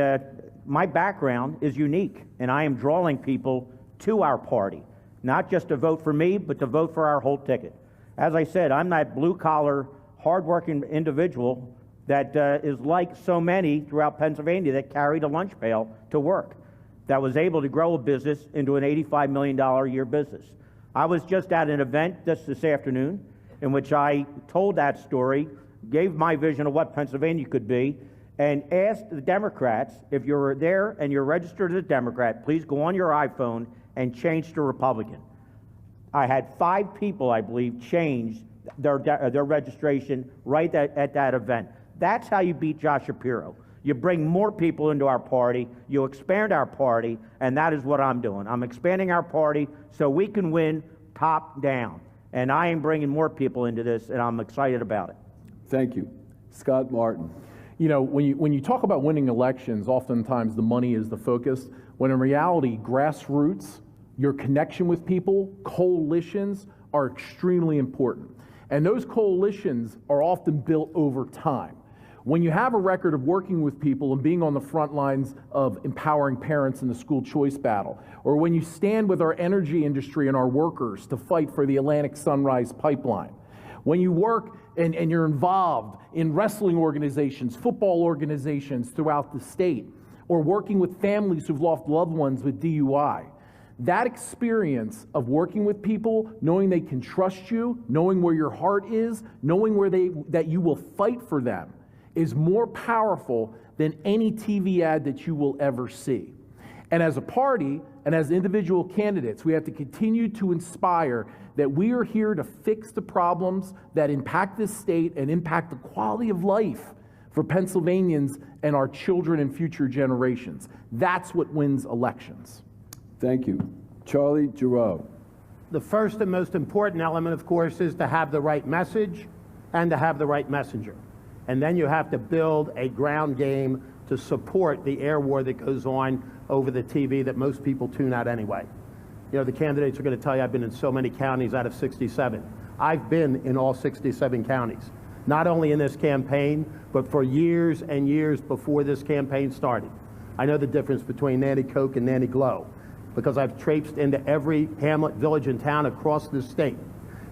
my background is unique, and I am drawing people to our party, not just to vote for me, but to vote for our whole ticket. As I said, I'm that blue-collar, hard-working individual that is like so many throughout Pennsylvania that carried a lunch pail to work, that was able to grow a business into an $85 million a year business. I was just at an event this afternoon in which I told that story, gave my vision of what Pennsylvania could be, and asked the Democrats, if you're there and you're registered as a Democrat, please go on your iPhone and change to Republican. I had 5 people, I believe, change their registration right at that event. That's how you beat Josh Shapiro. You bring more people into our party, you expand our party, and that is what I'm doing. I'm expanding our party so we can win top down. And I am bringing more people into this, and I'm excited about it. Thank you. Scott Martin. You know, when you talk about winning elections, oftentimes the money is the focus, when in reality, grassroots, your connection with people, coalitions are extremely important. And those coalitions are often built over time. When you have a record of working with people and being on the front lines of empowering parents in the school choice battle, or when you stand with our energy industry and our workers to fight for the Atlantic Sunrise Pipeline, when you work and you're involved in wrestling organizations, football organizations throughout the state, or working with families who've lost loved ones with DUI, that experience of working with people, knowing they can trust you, knowing where your heart is, knowing that you will fight for them, is more powerful than any TV ad that you will ever see. And as a party and as individual candidates, we have to continue to inspire that we are here to fix the problems that impact this state and impact the quality of life for Pennsylvanians and our children and future generations. That's what wins elections. Thank you. Charlie Giroux. The first and most important element, of course, is to have the right message and to have the right messenger. And then you have to build a ground game to support the air war that goes on over the TV that most people tune out anyway. You know, the candidates are going to tell you I've been in so many counties out of 67. I've been in all 67 counties, not only in this campaign, but for years and years before this campaign started. I know the difference between Nanny Coke and Nanny Glow because I've traipsed into every hamlet, village, and town across this state.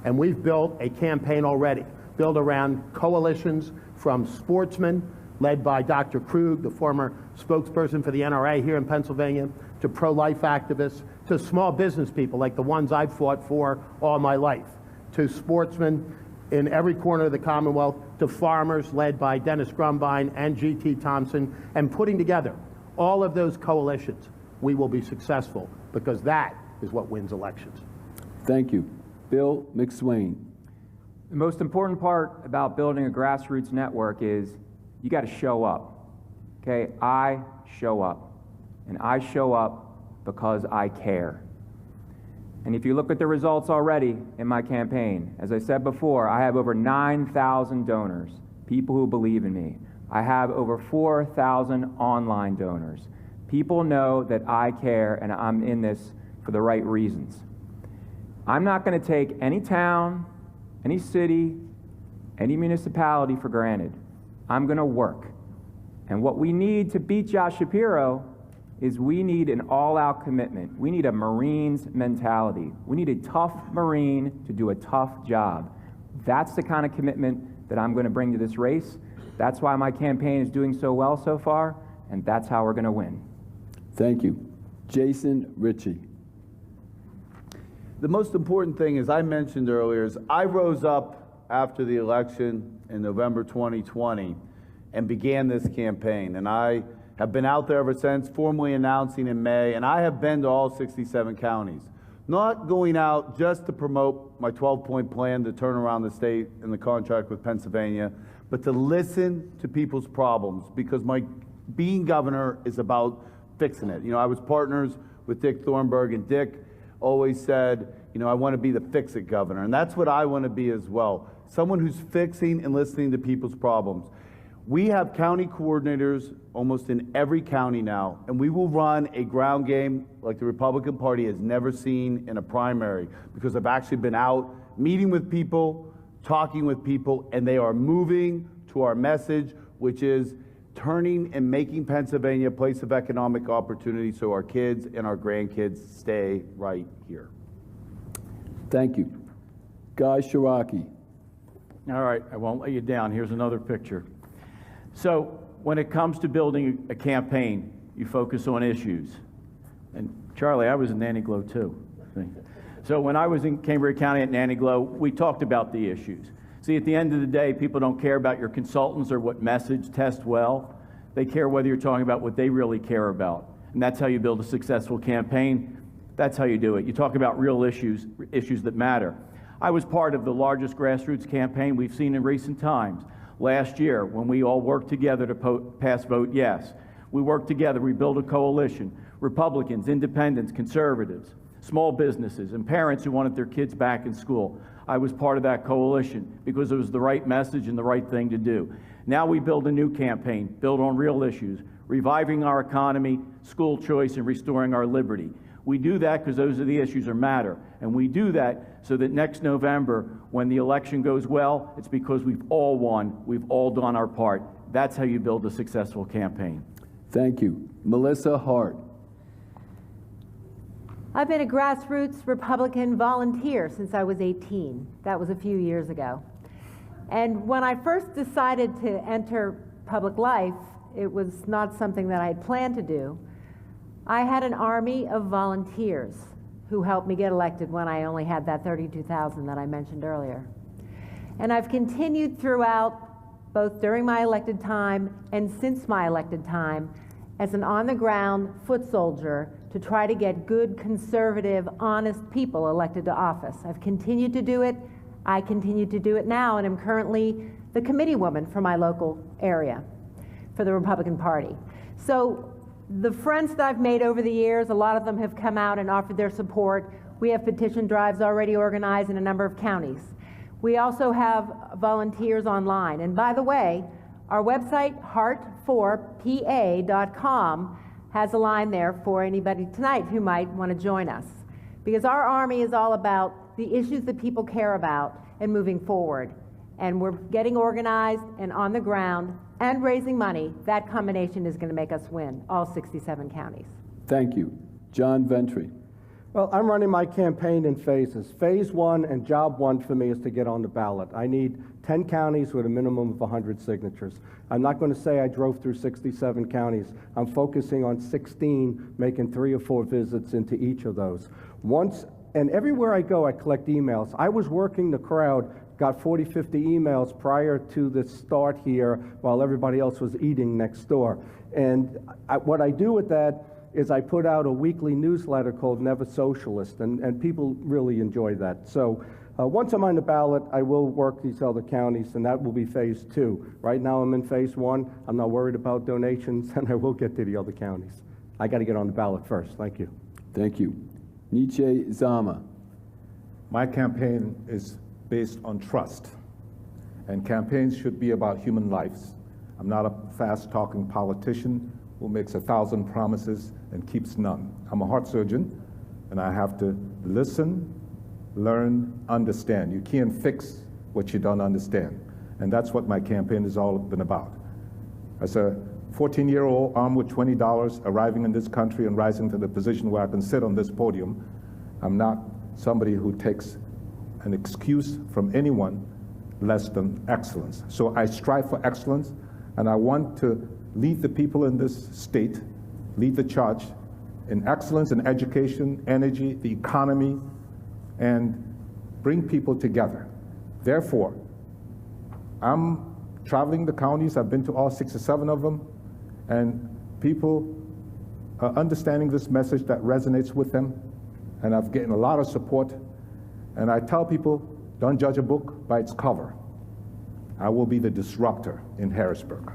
And we've built a campaign already, built around coalitions from sportsmen, led by Dr. Krug, the former spokesperson for the NRA here in Pennsylvania, to pro-life activists, to small business people like the ones I've fought for all my life, to sportsmen in every corner of the Commonwealth, to farmers led by Dennis Grumbine and G.T. Thompson, and putting together all of those coalitions, we will be successful because that is what wins elections. Thank you. Bill Mcswain. The most important part about building a grassroots network is you got to show up. Okay, I show up. And I show up because I care. And if you look at the results already in my campaign, as I said before, I have over 9,000 donors, people who believe in me. I have over 4,000 online donors. People know that I care and I'm in this for the right reasons. I'm not going to take any town, any city, any municipality for granted. I'm going to work. And what we need to beat Josh Shapiro is we need an all-out commitment. We need a Marine's mentality. We need a tough Marine to do a tough job. That's the kind of commitment that I'm going to bring to this race. That's why my campaign is doing so well so far, and that's how we're going to win. Thank you. Jason Ritchie. The most important thing, as I mentioned earlier, is I rose up after the election in November 2020 and began this campaign. And I have been out there ever since, formally announcing in May, and I have been to all 67 counties. Not going out just to promote my 12-point plan to turn around the state and the contract with Pennsylvania, but to listen to people's problems, because my being governor is about fixing it. You know, I was partners with Dick Thornburg, and Dick always said, you know, I want to be the fix-it governor, and that's what I want to be as well. Someone who's fixing and listening to people's problems. We have county coordinators almost in every county now, and we will run a ground game like the Republican Party has never seen in a primary, because I've actually been out meeting with people, talking with people, and they are moving to our message, which is turning and making Pennsylvania a place of economic opportunity so our kids and our grandkids stay right here. Thank you. Guy Shiraki. All right, I won't let you down. Here's another picture. So when it comes to building a campaign, you focus on issues. And Charlie, I was in Nanny Glow too. So when I was in Cambria County at Nanny Glow, we talked about the issues. See, at the end of the day, people don't care about your consultants or what message test well. They care whether you're talking about what they really care about. And that's how you build a successful campaign. That's how you do it. You talk about real issues, issues that matter. I was part of the largest grassroots campaign we've seen in recent times. Last year, when we all worked together to pass Vote Yes, we worked together, we built a coalition, Republicans, independents, conservatives, small businesses, and parents who wanted their kids back in school. I was part of that coalition because it was the right message and the right thing to do. Now we build a new campaign, built on real issues, reviving our economy, school choice, and restoring our liberty. We do that because those are the issues that matter. And we do that so that next November, when the election goes well, it's because we've all won, we've all done our part. That's how you build a successful campaign. Thank you. Melissa Hart. I've been a grassroots Republican volunteer since I was 18. That was a few years ago. And when I first decided to enter public life, it was not something that I had planned to do. I had an army of volunteers who helped me get elected when I only had that 32,000 that I mentioned earlier. And I've continued throughout, both during my elected time and since my elected time, as an on-the-ground foot soldier to try to get good, conservative, honest people elected to office. I've continued to do it. I continue to do it now, and I'm currently the committee woman for my local area for the Republican Party. So the friends that I've made over the years, a lot of them have come out and offered their support. We have petition drives already organized in a number of counties. We also have volunteers online. And by the way, our website, heart4pa.com, has a line there for anybody tonight who might want to join us. Because our army is all about the issues that people care about and moving forward. And we're getting organized and on the ground and raising money. That combination is going to make us win all 67 counties. Thank you. John Ventry. Well, I'm running my campaign in phases. Phase one and job one for me is to get on the ballot. I need 10 counties with a minimum of 100 signatures. I'm not going to say I drove through 67 counties. I'm focusing on 16, making 3 or 4 visits into each of those. And everywhere I go, I collect emails. I was working the crowd, got 40, 50 emails prior to the start here while everybody else was eating next door. And what I do with that is I put out a weekly newsletter called Never Socialist, and people really enjoy that. So once I'm on the ballot, I will work these other counties, and that will be phase 2. Right now I'm in phase 1. I'm not worried about donations, and I will get to the other counties. I got to get on the ballot first. Thank you. Thank you. Nietzsche Zama. My campaign is based on trust, and campaigns should be about human lives. I'm not a fast-talking politician who makes 1,000 promises and keeps none. I'm a heart surgeon, and I have to listen, learn, understand. You can't fix what you don't understand, and that's what my campaign has all been about. As a 14-year-old armed with $20, arriving in this country and rising to the position where I can sit on this podium, I'm not somebody who takes an excuse from anyone less than excellence. So I strive for excellence, and I want to lead the people in this state, lead the charge in excellence in education, energy, the economy, and bring people together. Therefore, I'm traveling the counties. I've been to all 67 of them, and people are understanding this message that resonates with them, and I've gotten a lot of support. And I tell people, don't judge a book by its cover. I will be the disruptor in Harrisburg.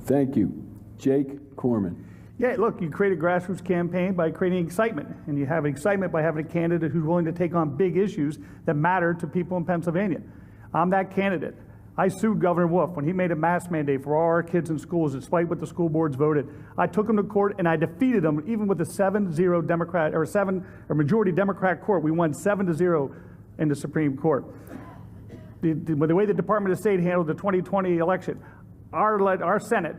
Thank you. Jake Corman. Yeah, look, you create a grassroots campaign by creating excitement, and you have excitement by having a candidate who's willing to take on big issues that matter to people in Pennsylvania. I'm that candidate. I sued Governor Wolf when he made a mask mandate for all our kids in schools, despite what the school boards voted. I took him to court and I defeated him, even with a 7-0 Democrat or majority Democrat court. We won 7-0 in the Supreme Court. The way the Department of State handled the 2020 election, our Senate,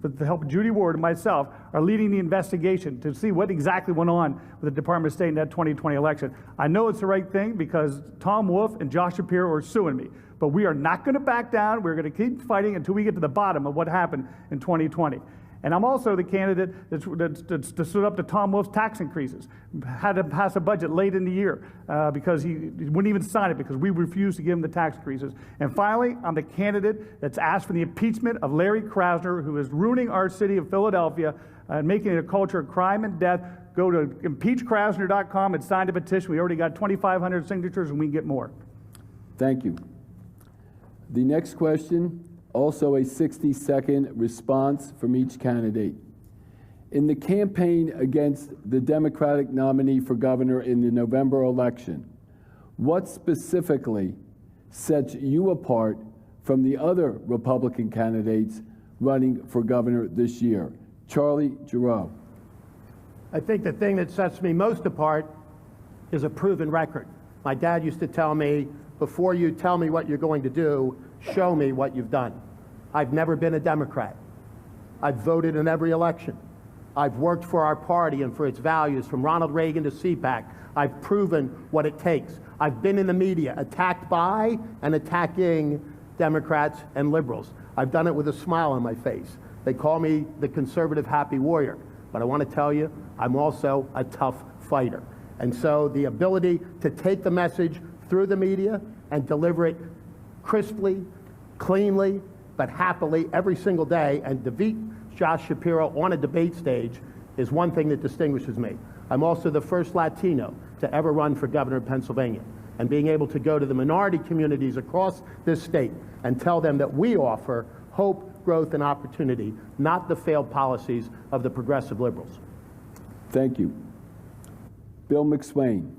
with the help of Judy Ward and myself, are leading the investigation to see what exactly went on with the Department of State in that 2020 election. I know it's the right thing because Tom Wolf and Josh Shapiro are suing me, but we are not going to back down. We're going to keep fighting until we get to the bottom of what happened in 2020. And I'm also the candidate that stood up to Tom Wolf's tax increases, had to pass a budget late in the year because he wouldn't even sign it because we refused to give him the tax increases. And finally, I'm the candidate that's asked for the impeachment of Larry Krasner, who is ruining our city of Philadelphia and making it a culture of crime and death. Go to impeachkrasner.com and sign the petition. We already got 2,500 signatures and we can get more. Thank you. The next question, also a 60-second response from each candidate. In the campaign against the Democratic nominee for governor in the November election, what specifically sets you apart from the other Republican candidates running for governor this year? Charlie Giroux. I think the thing that sets me most apart is a proven record. My dad used to tell me, before you tell me what you're going to do, show me what you've done. I've never been a Democrat. I've voted in every election. I've worked for our party and for its values, from Ronald Reagan to CPAC. I've proven what it takes. I've been in the media, attacked by and attacking Democrats and liberals. I've done it with a smile on my face. They call me the conservative happy warrior. But I want to tell you, I'm also a tough fighter. And so the ability to take the message through the media and deliver it crisply, cleanly, but happily every single day and defeat Josh Shapiro on a debate stage is one thing that distinguishes me. I'm also the first Latino to ever run for governor of Pennsylvania. And being able to go to the minority communities across this state and tell them that we offer hope, growth, and opportunity, not the failed policies of the progressive liberals. Thank you. Bill Mcswain.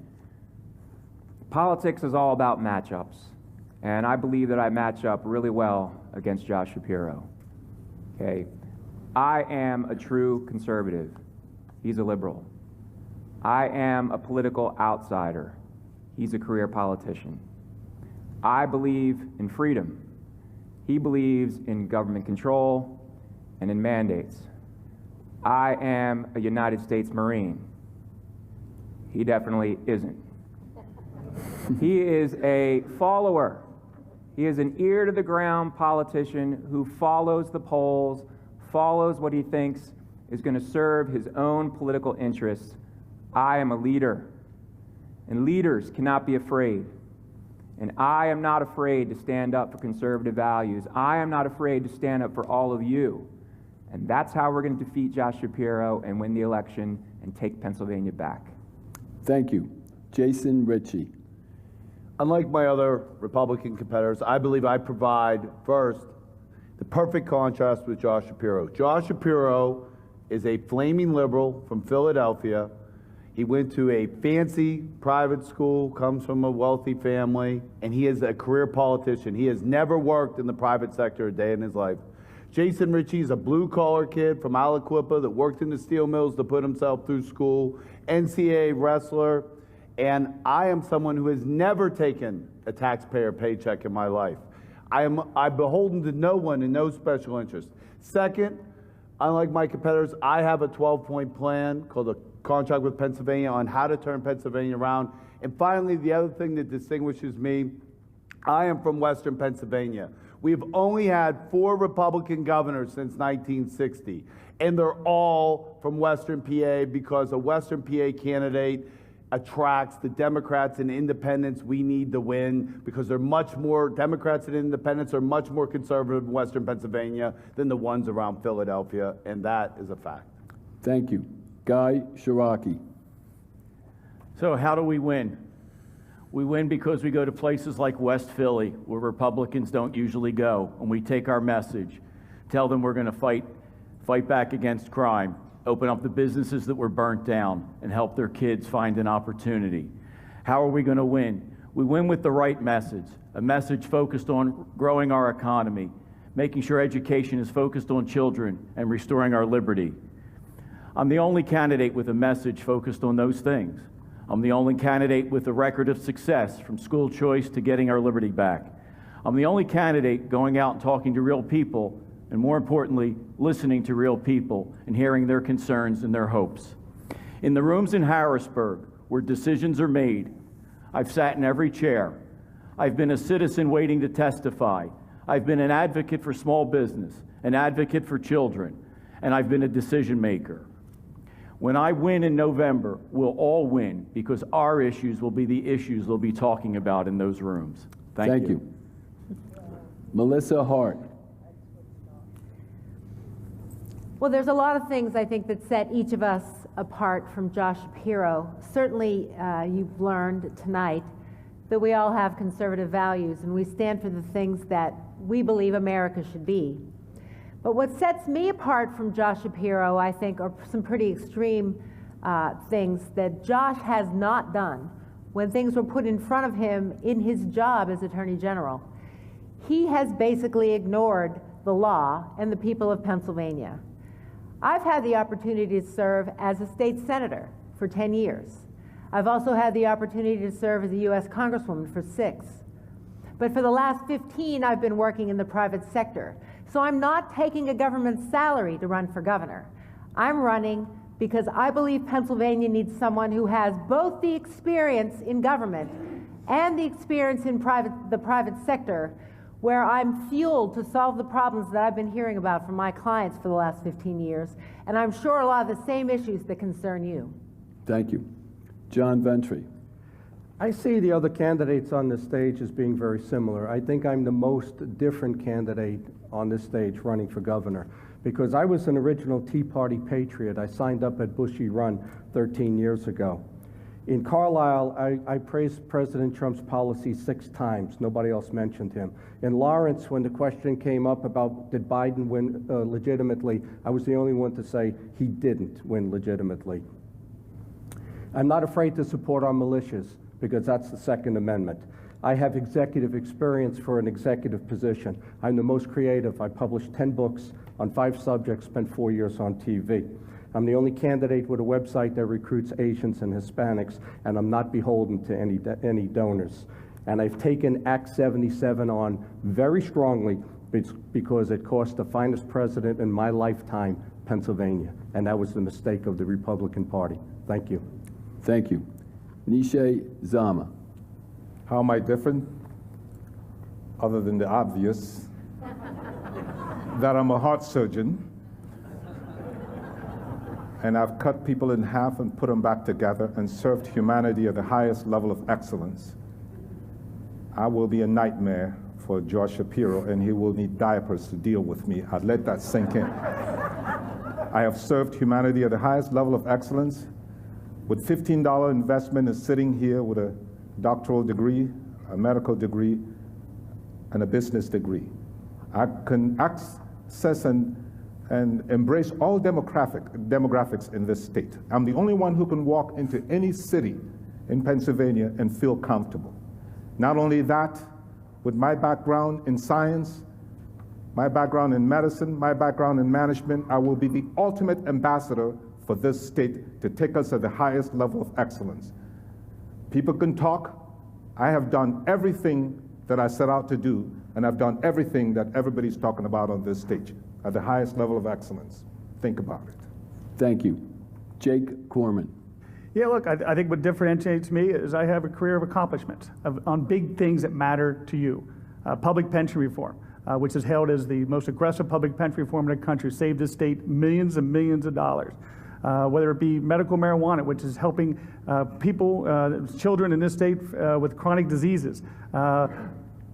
Politics is all about matchups, and I believe that I match up really well against Josh Shapiro. Okay, I am a true conservative. He's a liberal. I am a political outsider. He's a career politician. I believe in freedom. He believes in government control and in mandates. I am a United States Marine. He definitely isn't. He is a follower. He is an ear-to-the-ground politician who follows the polls, follows what he thinks is going to serve his own political interests. I am a leader, and leaders cannot be afraid. And I am not afraid to stand up for conservative values. I am not afraid to stand up for all of you. And that's how we're going to defeat Josh Shapiro and win the election and take Pennsylvania back. Thank you. Jason Ritchie. Unlike my other Republican competitors, I believe I provide, first, the perfect contrast with Josh Shapiro. Josh Shapiro is a flaming liberal from Philadelphia. He went to a fancy private school, comes from a wealthy family, and he is a career politician. He has never worked in the private sector a day in his life. Jason Ritchie is a blue-collar kid from Aliquippa that worked in the steel mills to put himself through school, NCAA wrestler, and I am someone who has never taken a taxpayer paycheck in my life. I'm beholden to no one and no special interest. Second, unlike my competitors, I have a 12-point plan called a contract with Pennsylvania on how to turn Pennsylvania around. And finally, the other thing that distinguishes me, I am from Western Pennsylvania. We've only had 4 Republican governors since 1960, and they're all from Western PA because a Western PA candidate attracts the Democrats and independents we need to win, because they're much more, Democrats and independents are much more conservative in Western Pennsylvania than the ones around Philadelphia, and that is a fact. Thank you. Guy Shiraki. So how do we win? We win because we go to places like West Philly, where Republicans don't usually go, and we take our message, tell them we're going to fight back against crime, open up the businesses that were burnt down, and help their kids find an opportunity. How are we going to win? We win with the right message, a message focused on growing our economy, making sure education is focused on children, and restoring our liberty. I'm the only candidate with a message focused on those things. I'm the only candidate with a record of success, from school choice to getting our liberty back. I'm the only candidate going out and talking to real people, and more importantly, listening to real people and hearing their concerns and their hopes. In the rooms in Harrisburg, where decisions are made, I've sat in every chair. I've been a citizen waiting to testify. I've been an advocate for small business, an advocate for children, and I've been a decision maker. When I win in November, we'll all win, because our issues will be the issues they'll be talking about in those rooms. Thank you. Melissa Hart. Well, there's a lot of things I think that set each of us apart from Josh Shapiro. Certainly, you've learned tonight that we all have conservative values, and we stand for the things that we believe America should be. But what sets me apart from Josh Shapiro, I think, are some pretty extreme things that Josh has not done when things were put in front of him in his job as Attorney General. He has basically ignored the law and the people of Pennsylvania. I've had the opportunity to serve as a state senator for 10 years. I've also had the opportunity to serve as a U.S. Congresswoman for 6. But for the last 15, I've been working in the private sector. So I'm not taking a government salary to run for governor. I'm running because I believe Pennsylvania needs someone who has both the experience in government and the experience in the private sector, where I'm fueled to solve the problems that I've been hearing about from my clients for the last 15 years. And I'm sure a lot of the same issues that concern you. Thank you. John Ventry. I see the other candidates on this stage as being very similar. I think I'm the most different candidate on this stage running for governor, because I was an original Tea Party patriot. I signed up at Bushy Run 13 years ago. In Carlisle, I praised President Trump's policy 6 times. Nobody else mentioned him. In Lawrence, when the question came up about did Biden win legitimately, I was the only one to say he didn't win legitimately. I'm not afraid to support our militias, because that's the Second Amendment. I have executive experience for an executive position. I'm the most creative. I published 10 books on 5 subjects, spent 4 years on TV. I'm the only candidate with a website that recruits Asians and Hispanics, and I'm not beholden to any donors. And I've taken Act 77 on very strongly because it cost the finest president in my lifetime, Pennsylvania, and that was the mistake of the Republican Party. Thank you. Thank you. Nishe Zama. How am I different? Other than the obvious, that I'm a heart surgeon, and I've cut people in half and put them back together and served humanity at the highest level of excellence. I will be a nightmare for Josh Shapiro, and he will need diapers to deal with me. I'd let that sink in. I have served humanity at the highest level of excellence. With $15 investment is sitting here with a doctoral degree, a medical degree, and a business degree. I can access and embrace all demographics in this state. I'm the only one who can walk into any city in Pennsylvania and feel comfortable. Not only that, with my background in science, my background in medicine, my background in management, I will be the ultimate ambassador for this state to take us to the highest level of excellence. People can talk. I have done everything that I set out to do, and I've done everything that everybody's talking about on this stage at the highest level of excellence. Think about it. Thank you. Jake Corman. Yeah, look, I think what differentiates me is I have a career of accomplishments on big things that matter to you. Public pension reform, which is hailed as the most aggressive public pension reform in the country, saved the state millions and millions of dollars. Whether it be medical marijuana, which is helping people, children in this state with chronic diseases.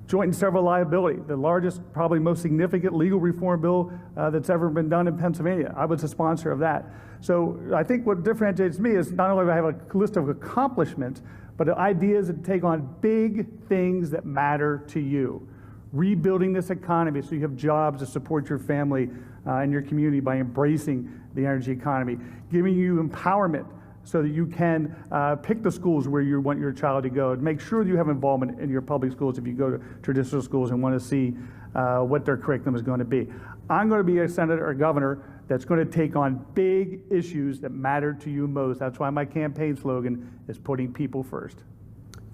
Joint and several liability, the largest, probably most significant legal reform bill that's ever been done in Pennsylvania. I was a sponsor of that. So I think what differentiates me is not only do I have a list of accomplishments, but the ideas that take on big things that matter to you. Rebuilding this economy so you have jobs to support your family and your community by embracing the energy economy. Giving you empowerment so that you can pick the schools where you want your child to go, and make sure that you have involvement in your public schools if you go to traditional schools and want to see what their curriculum is going to be. I'm going to be a senator or governor that's going to take on big issues that matter to you most. That's why my campaign slogan is putting people first.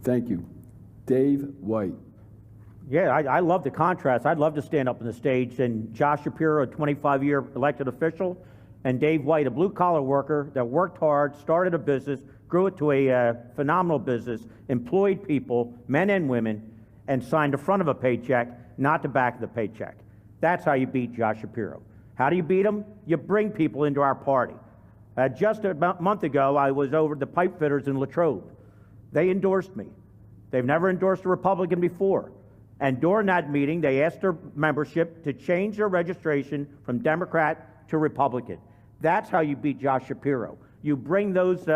Thank you. Dave White. Yeah, I love the contrast. I'd love to stand up on the stage and Josh Shapiro, a 25-year elected official, and Dave White, a blue-collar worker that worked hard, started a business, grew it to a phenomenal business, employed people, men and women, and signed the front of a paycheck, not the back of the paycheck. That's how you beat Josh Shapiro. How do you beat him? You bring people into our party. Just a month ago, I was over at the pipe fitters in Latrobe. They endorsed me. They've never endorsed a Republican before. And during that meeting, they asked their membership to change their registration from Democrat to Republican. That's how you beat Josh Shapiro. You bring those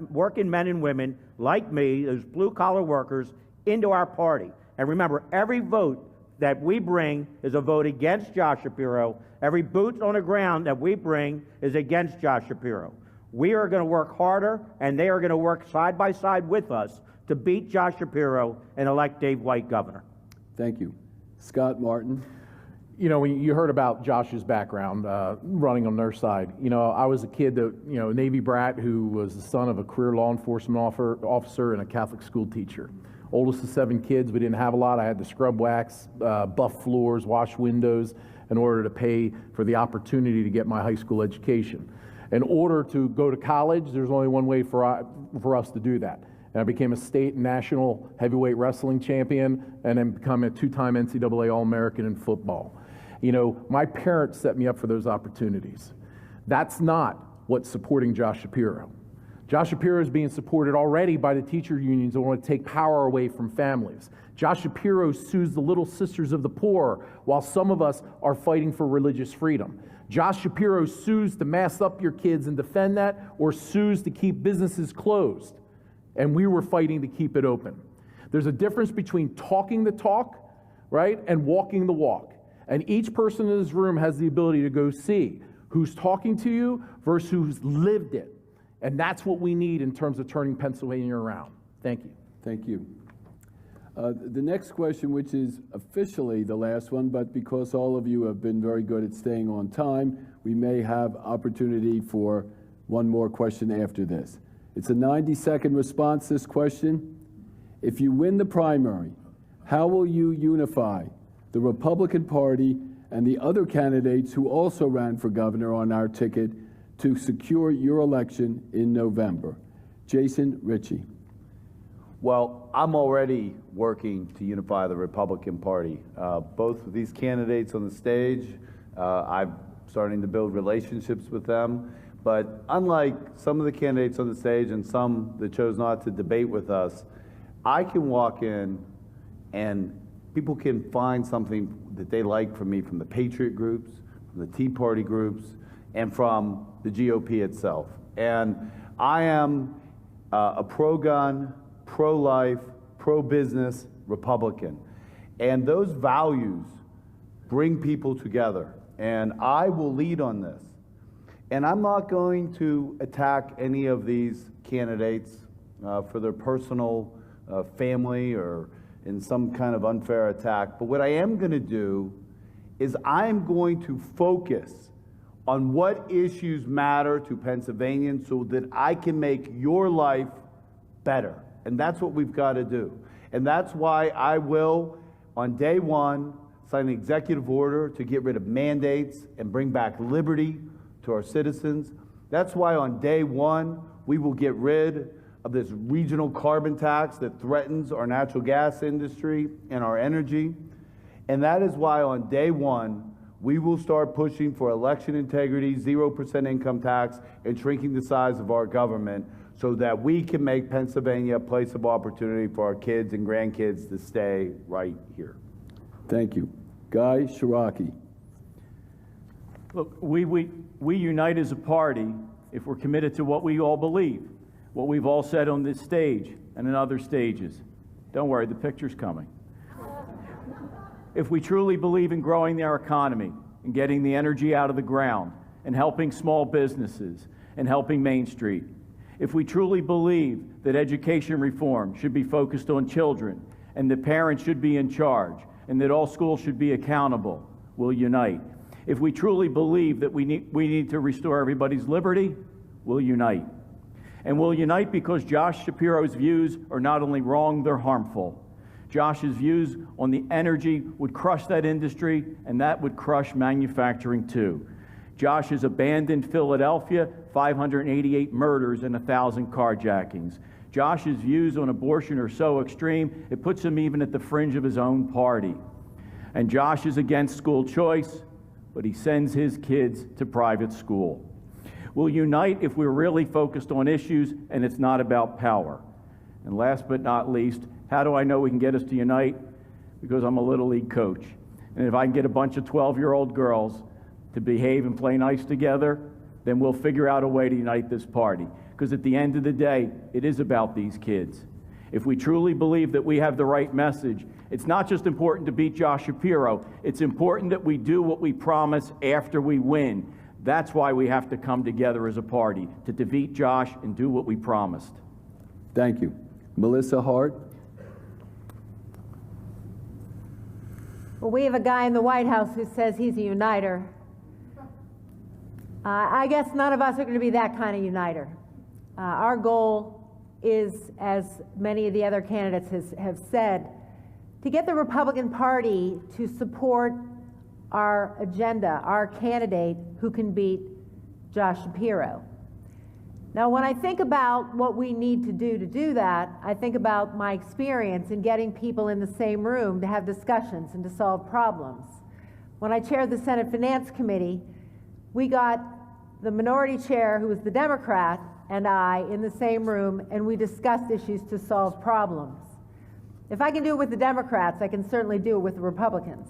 working men and women like me, those blue-collar workers, into our party. And remember, every vote that we bring is a vote against Josh Shapiro. Every boot on the ground that we bring is against Josh Shapiro. We are going to work harder, and they are going to work side by side with us to beat Josh Shapiro and elect Dave White governor. Thank you. Scott Martin. You know, when you heard about Josh's background, running on their side, you know, I was a kid that, you know, Navy brat who was the son of a career law enforcement officer and a Catholic school teacher. Oldest of 7 kids, we didn't have a lot. I had to scrub wax, buff floors, wash windows in order to pay for the opportunity to get my high school education. In order to go to college, there's only one way for us to do that. And I became a state and national heavyweight wrestling champion and then become a 2-time NCAA All-American in football. You know, my parents set me up for those opportunities. That's not what's supporting Josh Shapiro. Josh Shapiro is being supported already by the teacher unions that want to take power away from families. Josh Shapiro sues the Little Sisters of the Poor while some of us are fighting for religious freedom. Josh Shapiro sues to mask up your kids and defend that, or sues to keep businesses closed. And we were fighting to keep it open. There's a difference between talking the talk, right, and walking the walk. And each person in this room has the ability to go see who's talking to you versus who's lived it. And that's what we need in terms of turning Pennsylvania around. Thank you. Thank you. The next question, which is officially the last one, but because all of you have been very good at staying on time, we may have opportunity for one more question after this. It's a 90-second response, this question. If you win the primary, how will you unify the Republican Party and the other candidates who also ran for governor on our ticket to secure your election in November? Jason Ritchie. Well, I'm already working to unify the Republican Party. Both of these candidates on the stage, I'm starting to build relationships with them. But unlike some of the candidates on the stage and some that chose not to debate with us, I can walk in and people can find something that they like from me, from the Patriot groups, from the Tea Party groups, and from the GOP itself. And I am a pro-gun, pro-life, pro-business Republican. And those values bring people together. And I will lead on this. And I'm not going to attack any of these candidates for their personal family or in some kind of unfair attack. But what I am going to do is I'm going to focus on what issues matter to Pennsylvanians so that I can make your life better. And that's what we've got to do. And that's why I will, on day one, sign an executive order to get rid of mandates and bring back liberty to our citizens. That's why on day one, we will get rid of this regional carbon tax that threatens our natural gas industry and our energy. And that is why on day one, we will start pushing for election integrity, 0% income tax, and shrinking the size of our government so that we can make Pennsylvania a place of opportunity for our kids and grandkids to stay right here. Thank you. Guy Shiraki. Look, we unite as a party if we're committed to what we all believe, what we've all said on this stage and in other stages. Don't worry, the picture's coming. If we truly believe in growing our economy and getting the energy out of the ground and helping small businesses and helping Main Street, if we truly believe that education reform should be focused on children and that parents should be in charge and that all schools should be accountable, we'll unite. If we truly believe that we need to restore everybody's liberty, we'll unite. And we'll unite because Josh Shapiro's views are not only wrong, they're harmful. Josh's views on the energy would crush that industry, and that would crush manufacturing too. Josh has abandoned Philadelphia, 588 murders and 1,000 carjackings. Josh's views on abortion are so extreme, it puts him even at the fringe of his own party. And Josh is against school choice, but he sends his kids to private school. We'll unite if we're really focused on issues and it's not about power. And last but not least, how do I know we can get us to unite? Because I'm a Little League coach. And if I can get a bunch of 12-year-old girls to behave and play nice together, then we'll figure out a way to unite this party. Because at the end of the day, it is about these kids. If we truly believe that we have the right message, it's not just important to beat Josh Shapiro, it's important that we do what we promise after we win. That's why we have to come together as a party, to defeat Josh and do what we promised. Thank you. Melissa Hart. Well, we have a guy in the White House who says he's a uniter. I guess none of us are going to be that kind of uniter. Our goal is, as many of the other candidates have said, to get the Republican Party to support our agenda, our candidate who can beat Josh Shapiro. Now, when I think about what we need to do that, I think about my experience in getting people in the same room to have discussions and to solve problems. When I chaired the Senate Finance Committee, we got the minority chair, who was the Democrat, and I in the same room, and we discussed issues to solve problems. If I can do it with the Democrats, I can certainly do it with the Republicans.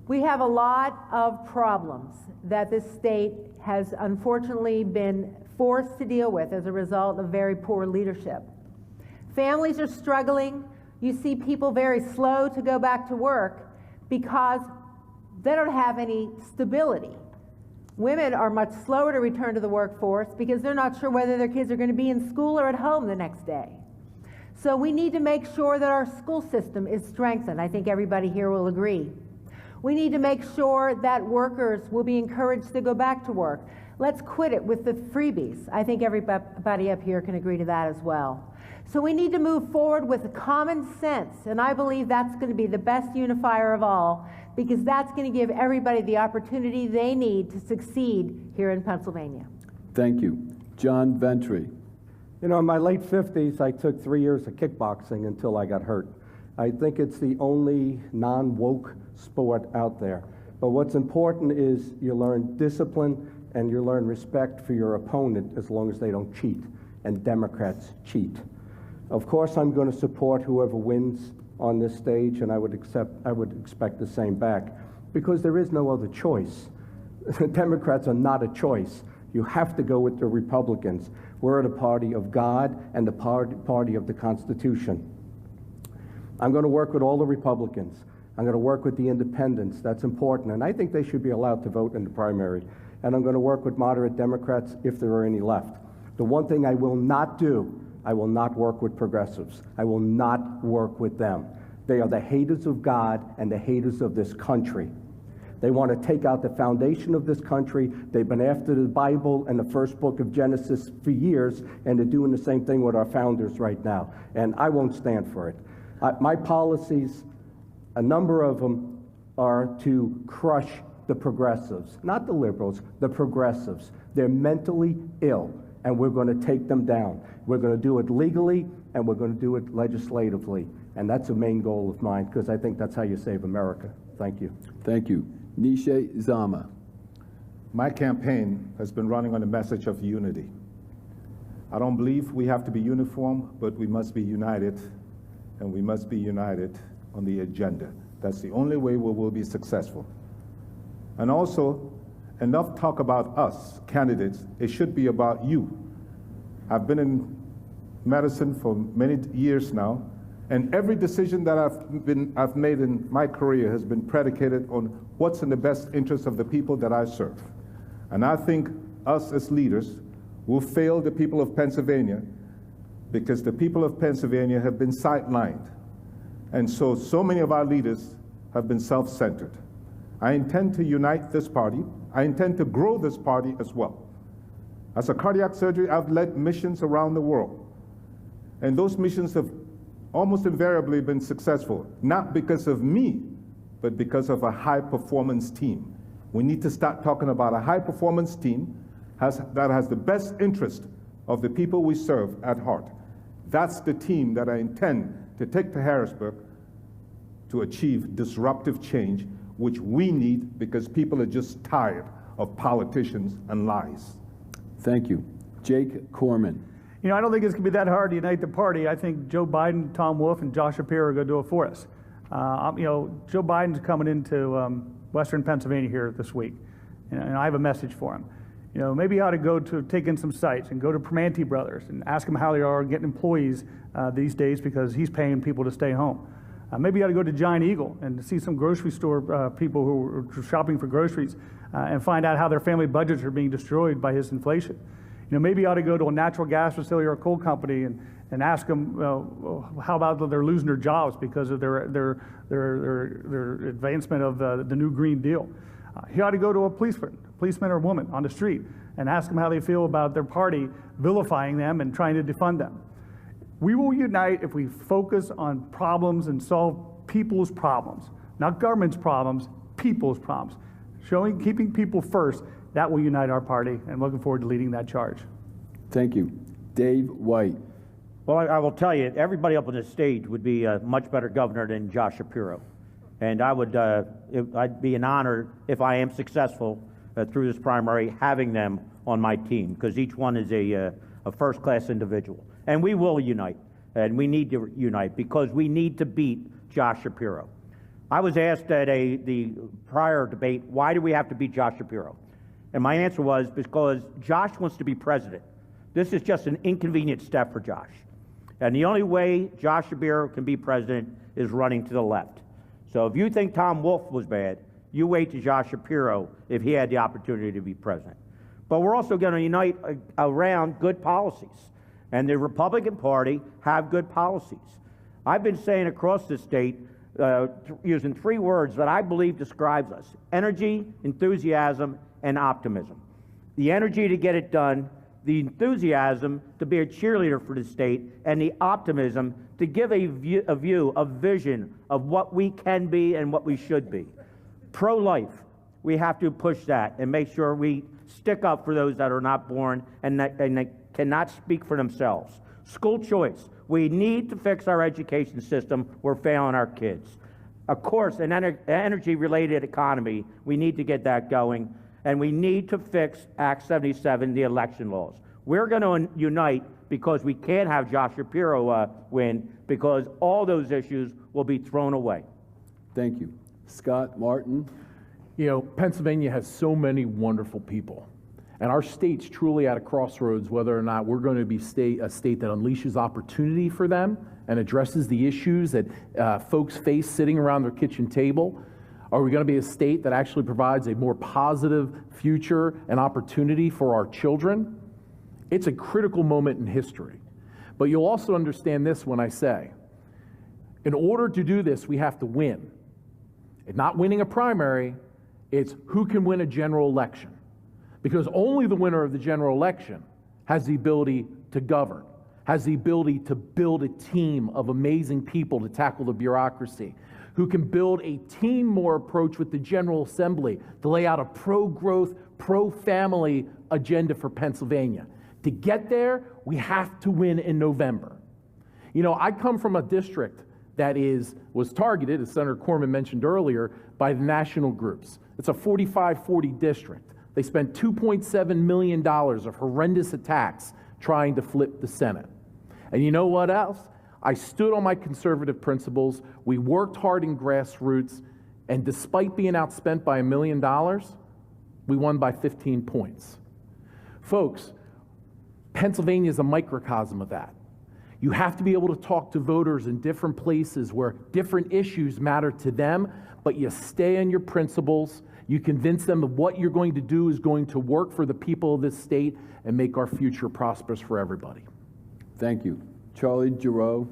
We have a lot of problems that this state has unfortunately been forced to deal with as a result of very poor leadership. Families are struggling. You see people very slow to go back to work because they don't have any stability. Women are much slower to return to the workforce because they're not sure whether their kids are going to be in school or at home the next day. So we need to make sure that our school system is strengthened. I think everybody here will agree. We need to make sure that workers will be encouraged to go back to work. Let's quit it with the freebies. I think everybody up here can agree to that as well. So we need to move forward with common sense, and I believe that's going to be the best unifier of all, because that's going to give everybody the opportunity they need to succeed here in Pennsylvania. Thank you. John Ventry. You know, in my late 50s, I took 3 years of kickboxing until I got hurt. I think it's the only non-woke sport out there. But what's important is you learn discipline and you learn respect for your opponent as long as they don't cheat, and Democrats cheat. Of course, I'm going to support whoever wins on this stage, and I would expect the same back, because there is no other choice. Democrats are not a choice. You have to go with the Republicans. We're the party of God and the party of the Constitution. I'm going to work with all the Republicans. I'm going to work with the independents. That's important. And I think they should be allowed to vote in the primary. And I'm going to work with moderate Democrats if there are any left. The one thing I will not do, I will not work with progressives. I will not work with them. They are the haters of God and the haters of this country. They want to take out the foundation of this country. They've been after the Bible and the first book of Genesis for years, and they're doing the same thing with our founders right now. And I won't stand for it. My policies, a number of them, are to crush the progressives, not the liberals, the progressives. They're mentally ill, and we're going to take them down. We're going to do it legally, and we're going to do it legislatively. And that's a main goal of mine, because I think that's how you save America. Thank you. Thank you. Nisha Zama. My campaign has been running on a message of unity. I don't believe we have to be uniform, but we must be united, and we must be united on the agenda. That's the only way we will be successful. And also, enough talk about us, candidates. It should be about you. I've been in medicine for many years now, and every decision that I've made in my career has been predicated on what's in the best interest of the people that I serve. And I think us as leaders will fail the people of Pennsylvania because the people of Pennsylvania have been sidelined. And so many of our leaders have been self-centered. I intend to unite this party. I intend to grow this party as well. As a cardiac surgeon, I've led missions around the world. And those missions have almost invariably been successful, not because of me, but because of a high-performance team. We need to start talking about a high-performance team that has the best interest of the people we serve at heart. That's the team that I intend to take to Harrisburg to achieve disruptive change, which we need because people are just tired of politicians and lies. Thank you. Jake Corman. You know, I don't think it's going to be that hard to unite the party. I think Joe Biden, Tom Wolf, and Josh Shapiro are going to do it for us. You know, Joe Biden's coming into Western Pennsylvania here this week, and I have a message for him. You know, maybe he ought to go to take in some sites and go to Primanti Brothers and ask them how they are getting employees these days because he's paying people to stay home. Maybe he ought to go to Giant Eagle and see some grocery store people who are shopping for groceries and find out how their family budgets are being destroyed by his inflation. You know, maybe you ought to go to a natural gas facility or a coal company and ask them how about they're losing their jobs because of their advancement of the new Green Deal. He ought to go to a policeman or woman on the street and ask them how they feel about their party vilifying them and trying to defund them. We will unite if we focus on problems and solve people's problems, not government's problems, people's problems. Keeping people first. That will unite our party, and looking forward to leading that charge. Thank you. Dave White. Well, I will tell you, everybody up on this stage would be a much better governor than Josh Shapiro. And I'd be an honor if I am successful through this primary having them on my team, because each one is a first-class individual. And we will unite, and we need to unite because we need to beat Josh Shapiro. I was asked at the prior debate, why do we have to beat Josh Shapiro? And my answer was because Josh wants to be president. This is just an inconvenient step for Josh. And the only way Josh Shapiro can be president is running to the left. So if you think Tom Wolf was bad, you wait to Josh Shapiro if he had the opportunity to be president. But we're also going to unite around good policies. And the Republican Party have good policies. I've been saying across the state, using three words that I believe describes us: energy, enthusiasm, and optimism. The energy to get it done, the enthusiasm to be a cheerleader for the state, and the optimism to give a vision of what we can be and what we should be. Pro-life, we have to push that and make sure we stick up for those that are not born and that cannot speak for themselves. School choice, we need to fix our education system. We're failing our kids. Of course, an energy-related economy, we need to get that going. And we need to fix Act 77, the election laws. We're going to unite because we can't have Josh Shapiro win, because all those issues will be thrown away. Thank you. Scott Martin. You know, Pennsylvania has so many wonderful people. And our state's truly at a crossroads whether or not we're going to be a state that unleashes opportunity for them and addresses the issues that folks face sitting around their kitchen table. Are we going to be a state that actually provides a more positive future and opportunity for our children? It's a critical moment in history. But you'll also understand this when I say, in order to do this, we have to win. It's not winning a primary, it's who can win a general election. Because only the winner of the general election has the ability to govern, has the ability to build a team of amazing people to tackle the bureaucracy, who can build a team-more approach with the General Assembly to lay out a pro-growth, pro-family agenda for Pennsylvania. To get there, we have to win in November. You know, I come from a district that was targeted, as Senator Corman mentioned earlier, by the national groups. It's a 45-40 district. They spent $2.7 million of horrendous attacks trying to flip the Senate. And you know what else? I stood on my conservative principles. We worked hard in grassroots. And despite being outspent by $1 million, we won by 15 points. Folks, Pennsylvania is a microcosm of that. You have to be able to talk to voters in different places where different issues matter to them, but you stay on your principles. You convince them of what you're going to do is going to work for the people of this state and make our future prosperous for everybody. Thank you. Charlie Giroux.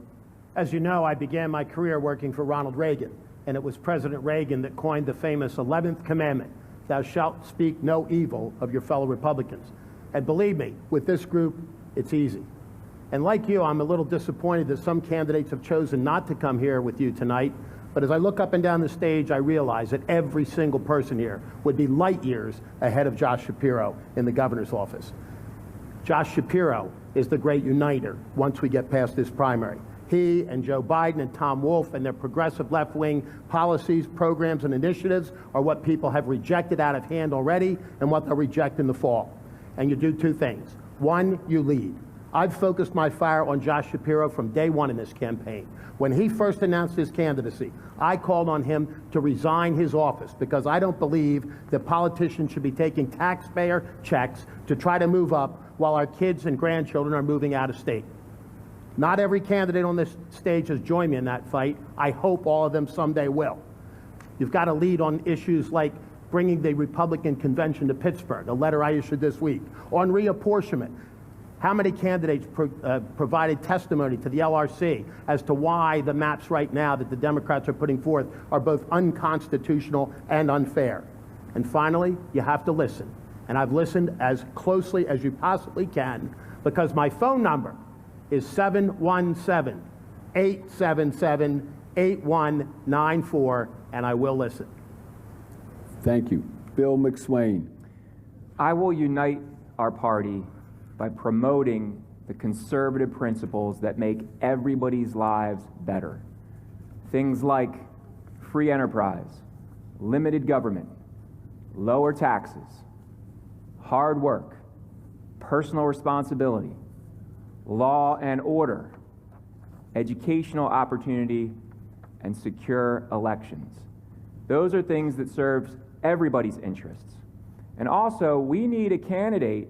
As you know, I began my career working for Ronald Reagan, and it was President Reagan that coined the famous 11th commandment, thou shalt speak no evil of your fellow Republicans. And believe me, with this group, it's easy. And like you, I'm a little disappointed that some candidates have chosen not to come here with you tonight. But as I look up and down the stage, I realize that every single person here would be light years ahead of Josh Shapiro in the governor's office. Josh Shapiro is the great uniter once we get past this primary. He and Joe Biden and Tom Wolf and their progressive left-wing policies, programs, and initiatives are what people have rejected out of hand already and what they'll reject in the fall. And you do two things. One, you lead. I've focused my fire on Josh Shapiro from day one in this campaign. When he first announced his candidacy, I called on him to resign his office because I don't believe that politicians should be taking taxpayer checks to try to move up while our kids and grandchildren are moving out of state. Not every candidate on this stage has joined me in that fight. I hope all of them someday will. You've got to lead on issues like bringing the Republican convention to Pittsburgh, a letter I issued this week, on reapportionment. How many candidates provided testimony to the LRC as to why the maps right now that the Democrats are putting forth are both unconstitutional and unfair? And finally, you have to listen. And I've listened as closely as you possibly can because my phone number is 717-877-8194, and I will listen. Thank you. Bill Mcswain. I will unite our party by promoting the conservative principles that make everybody's lives better. Things like free enterprise, limited government, lower taxes, hard work, personal responsibility, law and order, educational opportunity, and secure elections. Those are things that serve everybody's interests. And also, we need a candidate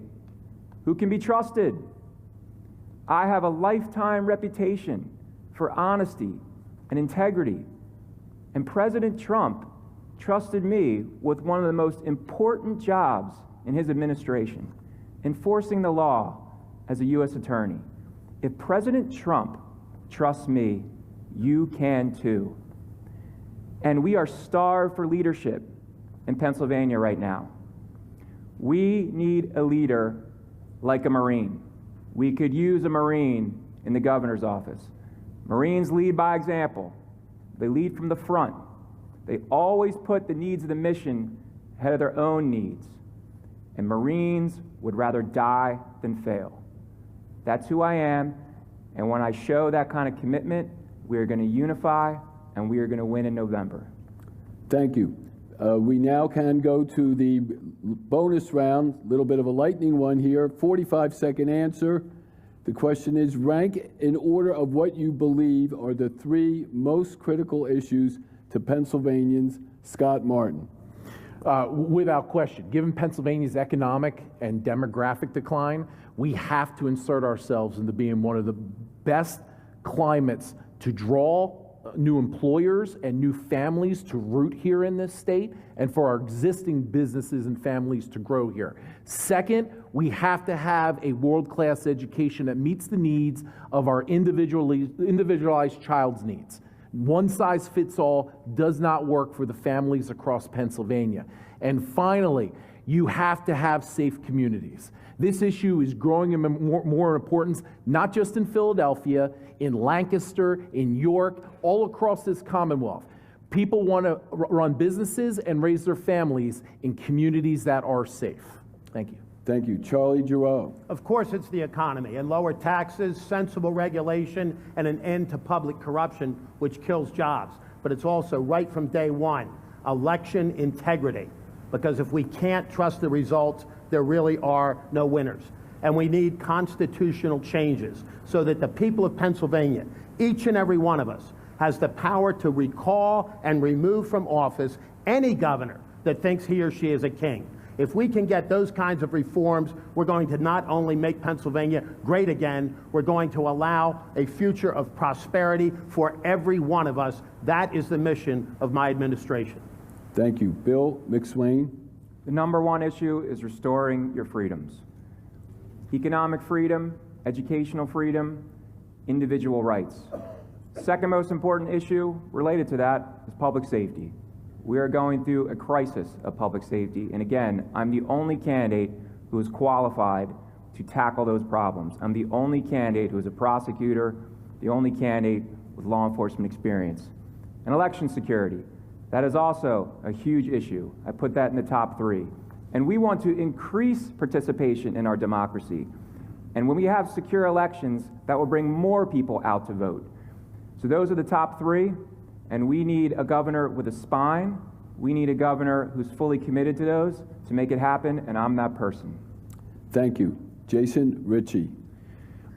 who can be trusted. I have a lifetime reputation for honesty and integrity. And President Trump trusted me with one of the most important jobs in his administration, enforcing the law as a U.S. attorney. If President Trump trusts me, you can too. And we are starved for leadership in Pennsylvania right now. We need a leader like a Marine. We could use a Marine in the governor's office. Marines lead by example. They lead from the front. They always put the needs of the mission ahead of their own needs. And Marines would rather die than fail. That's who I am. And when I show that kind of commitment, we are going to unify and we are going to win in November. Thank you. We now can go to the bonus round, a little bit of a lightning one here, 45-second answer. The question is, rank in order of what you believe are the 3 most critical issues to Pennsylvanians. Scott Martin. Without question. Given Pennsylvania's economic and demographic decline, we have to insert ourselves into being one of the best climates to draw new employers and new families to root here in this state, and for our existing businesses and families to grow here. Second, we have to have a world-class education that meets the needs of our individualized child's needs. One size fits all does not work for the families across Pennsylvania. And finally, you have to have safe communities. This issue is growing in more importance, not just in Philadelphia, in Lancaster, in York, all across this Commonwealth. People want to run businesses and raise their families in communities that are safe. Thank you. Thank you. Charlie Giroux. Of course, it's the economy and lower taxes, sensible regulation, and an end to public corruption, which kills jobs. But it's also, right from day one, election integrity. Because if we can't trust the results, there really are no winners. And we need constitutional changes so that the people of Pennsylvania, each and every one of us, has the power to recall and remove from office any governor that thinks he or she is a king. If we can get those kinds of reforms, we're going to not only make Pennsylvania great again, we're going to allow a future of prosperity for every one of us. That is the mission of my administration. Thank you. Bill Mcswain. The number one issue is restoring your freedoms. Economic freedom, educational freedom, individual rights. Second most important issue related to that is public safety. We are going through a crisis of public safety, and again, I'm the only candidate who is qualified to tackle those problems. I'm the only candidate who is a prosecutor, the only candidate with law enforcement experience. And election security. That is also a huge issue. I put that in the top 3. And we want to increase participation in our democracy. And when we have secure elections, that will bring more people out to vote. So those are the top 3. And we need a governor with a spine. We need a governor who's fully committed to those to make it happen, and I'm that person. Thank you. Jason Ritchie.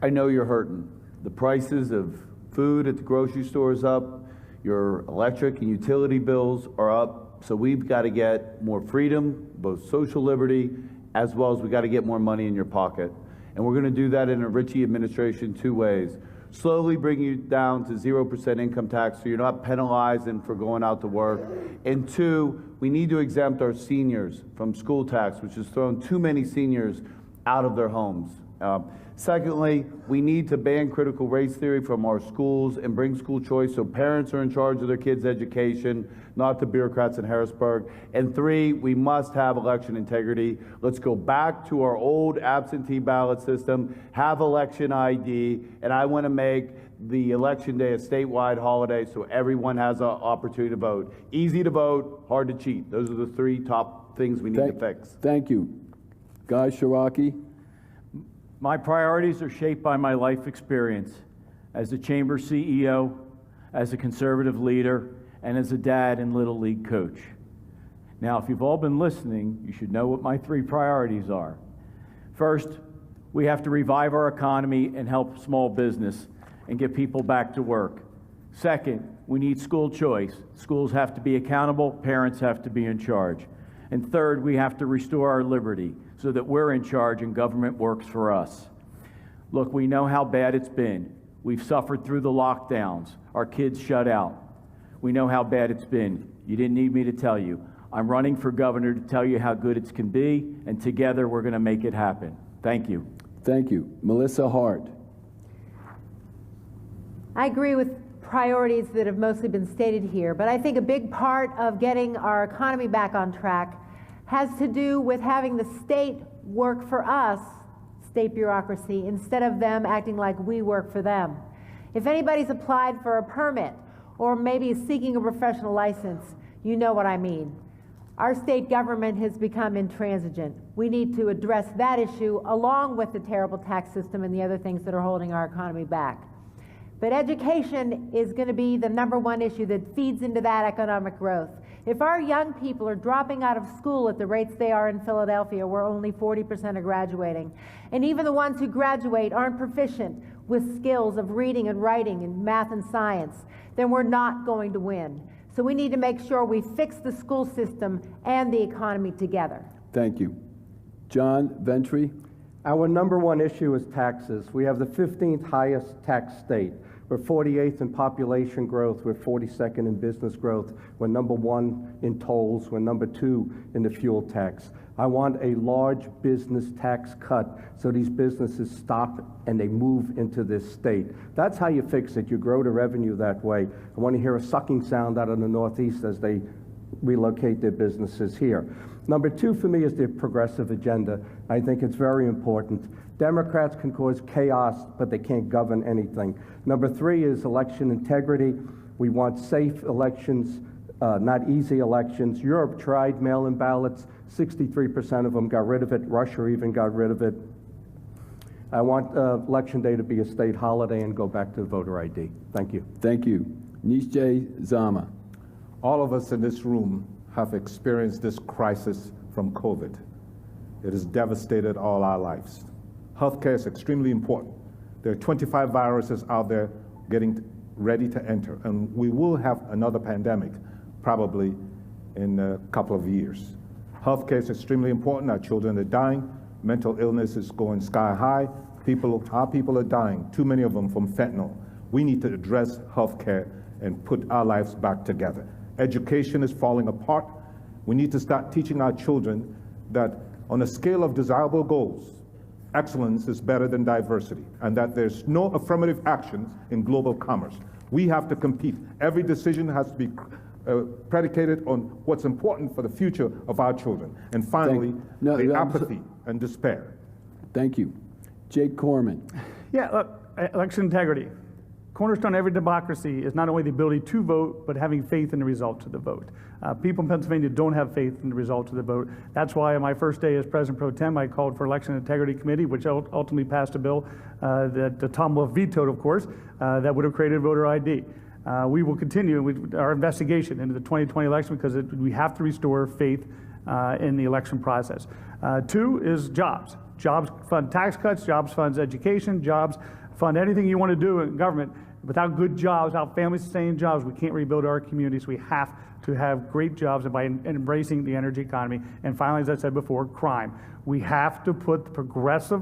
I know you're hurting. The prices of food at the grocery store is up. Your electric and utility bills are up, so we've got to get more freedom, both social liberty, as well as we got to get more money in your pocket. And we're going to do that in a Ritchie administration 2 ways. Slowly bring you down to 0% income tax so you're not penalizing for going out to work. And 2, we need to exempt our seniors from school tax, which has thrown too many seniors out of their homes. Secondly, we need to ban critical race theory from our schools and bring school choice so parents are in charge of their kids' education, not the bureaucrats in Harrisburg. And 3, we must have election integrity. Let's go back to our old absentee ballot system, have election ID, and I want to make the election day a statewide holiday so everyone has an opportunity to vote. Easy to vote, hard to cheat. Those are the 3 top things we need to fix. Thank you. Guy Shiraki. My priorities are shaped by my life experience as a chamber CEO, as a conservative leader, and as a dad and Little League coach. Now, if you've all been listening, you should know what my 3 priorities are. First, we have to revive our economy and help small business and get people back to work. Second, we need school choice. Schools have to be accountable, parents have to be in charge. And third, we have to restore our liberty so that we're in charge and government works for us. Look, we know how bad it's been. We've suffered through the lockdowns, our kids shut out. We know how bad it's been. You didn't need me to tell you. I'm running for governor to tell you how good it can be, and together we're going to make it happen. Thank you. Thank you. Melissa Hart. I agree with priorities that have mostly been stated here, but I think a big part of getting our economy back on track has to do with having the state work for us, state bureaucracy, instead of them acting like we work for them. If anybody's applied for a permit or maybe is seeking a professional license, you know what I mean. Our state government has become intransigent. We need to address that issue along with the terrible tax system and the other things that are holding our economy back. But education is going to be the #1 issue that feeds into that economic growth. If our young people are dropping out of school at the rates they are in Philadelphia, where only 40% are graduating, and even the ones who graduate aren't proficient with skills of reading and writing and math and science, then we're not going to win. So we need to make sure we fix the school system and the economy together. Thank you. John Ventry. Our number one issue is taxes. We have the 15th highest tax state. We're 48th in population growth. We're 42nd in business growth. We're number one in tolls. We're number two in the fuel tax. I want a large business tax cut so these businesses stop and they move into this state. That's how you fix it. You grow the revenue that way. I want to hear a sucking sound out of the Northeast as they relocate their businesses here. Number two for me is the progressive agenda. I think it's very important. Democrats can cause chaos, but they can't govern anything. Number three is election integrity. We want safe elections, not easy elections. Europe tried mail-in ballots. 63% of them got rid of it. Russia even got rid of it. I want Election Day to be a state holiday and go back to voter ID. Thank you. Thank you. Nisjay Zama. All of us in this room have experienced this crisis from COVID. It has devastated all our lives. Healthcare is extremely important. There are 25 viruses out there getting ready to enter, and we will have another pandemic probably in a couple of years. Healthcare is extremely important. Our children are dying. Mental illness is going sky high. Our people are dying, too many of them from fentanyl. We need to address healthcare and put our lives back together. Education is falling apart. We need to start teaching our children that on a scale of desirable goals, excellence is better than diversity, and that there's no affirmative actions in global commerce. We have to compete. Every decision has to be predicated on what's important for the future of our children. And finally, the apathy and despair. Thank you. Jake Corman. Yeah, look, election integrity. Cornerstone of every democracy is not only the ability to vote, but having faith in the results of the vote. People in Pennsylvania don't have faith in the results of the vote. That's why on my first day as President Pro Tem, I called for Election Integrity Committee, which ultimately passed a bill that Tom Wolf vetoed, of course, that would have created voter ID. We will continue with our investigation into the 2020 election because we have to restore faith in the election process. Two is jobs. Jobs fund tax cuts, jobs funds education, jobs fund anything you want to do in government. Without good jobs, without family sustaining jobs, we can't rebuild our communities. We have to have great jobs and by embracing the energy economy. And finally, as I said before, crime. We have to put the progressive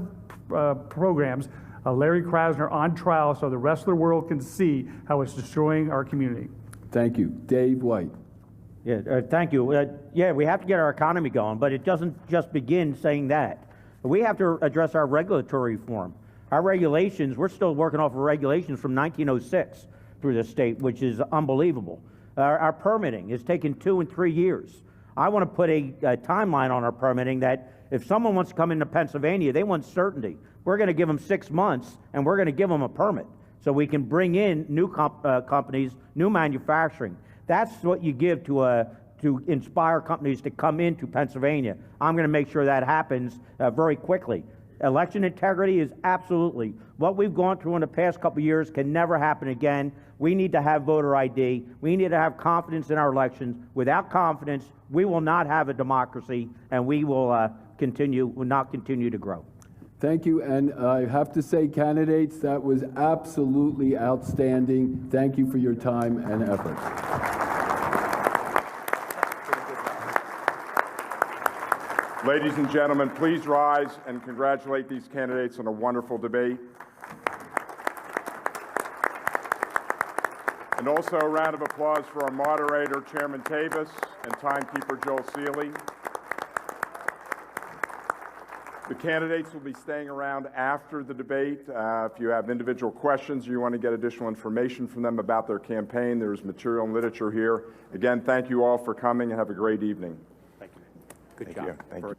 programs Larry Krasner on trial so the rest of the world can see how it's destroying our community. Thank you. Dave White. Yeah, thank you. Yeah, we have to get our economy going, but it doesn't just begin saying that. We have to address our regulatory reform. Our regulations, we're still working off of regulations from 1906 through the state, which is unbelievable. Our permitting is taking 2 and 3 years. I want to put a timeline on our permitting that if someone wants to come into Pennsylvania, they want certainty. We're going to give them 6 months, and we're going to give them a permit so we can bring in new companies, new manufacturing. That's what you give to inspire companies to come into Pennsylvania. I'm going to make sure that happens very quickly. Election integrity is absolutely what we've gone through in the past couple of years can never happen again. We need to have voter ID. We need to have confidence in our elections. Without confidence, we will not have a democracy, and we will not continue to grow. Thank you, and I have to say, candidates, that was absolutely outstanding. Thank you for your time and effort. Ladies and gentlemen, please rise and congratulate these candidates on a wonderful debate. And also a round of applause for our moderator, Chairman Tavis, and timekeeper Joel Seeley. The candidates will be staying around after the debate. If you have individual questions or you want to get additional information from them about their campaign, there's material and literature here. Again, thank you all for coming and have a great evening. Thank you. Good job. Thank you.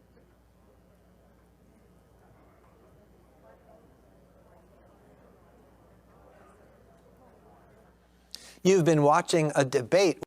You've been watching a debate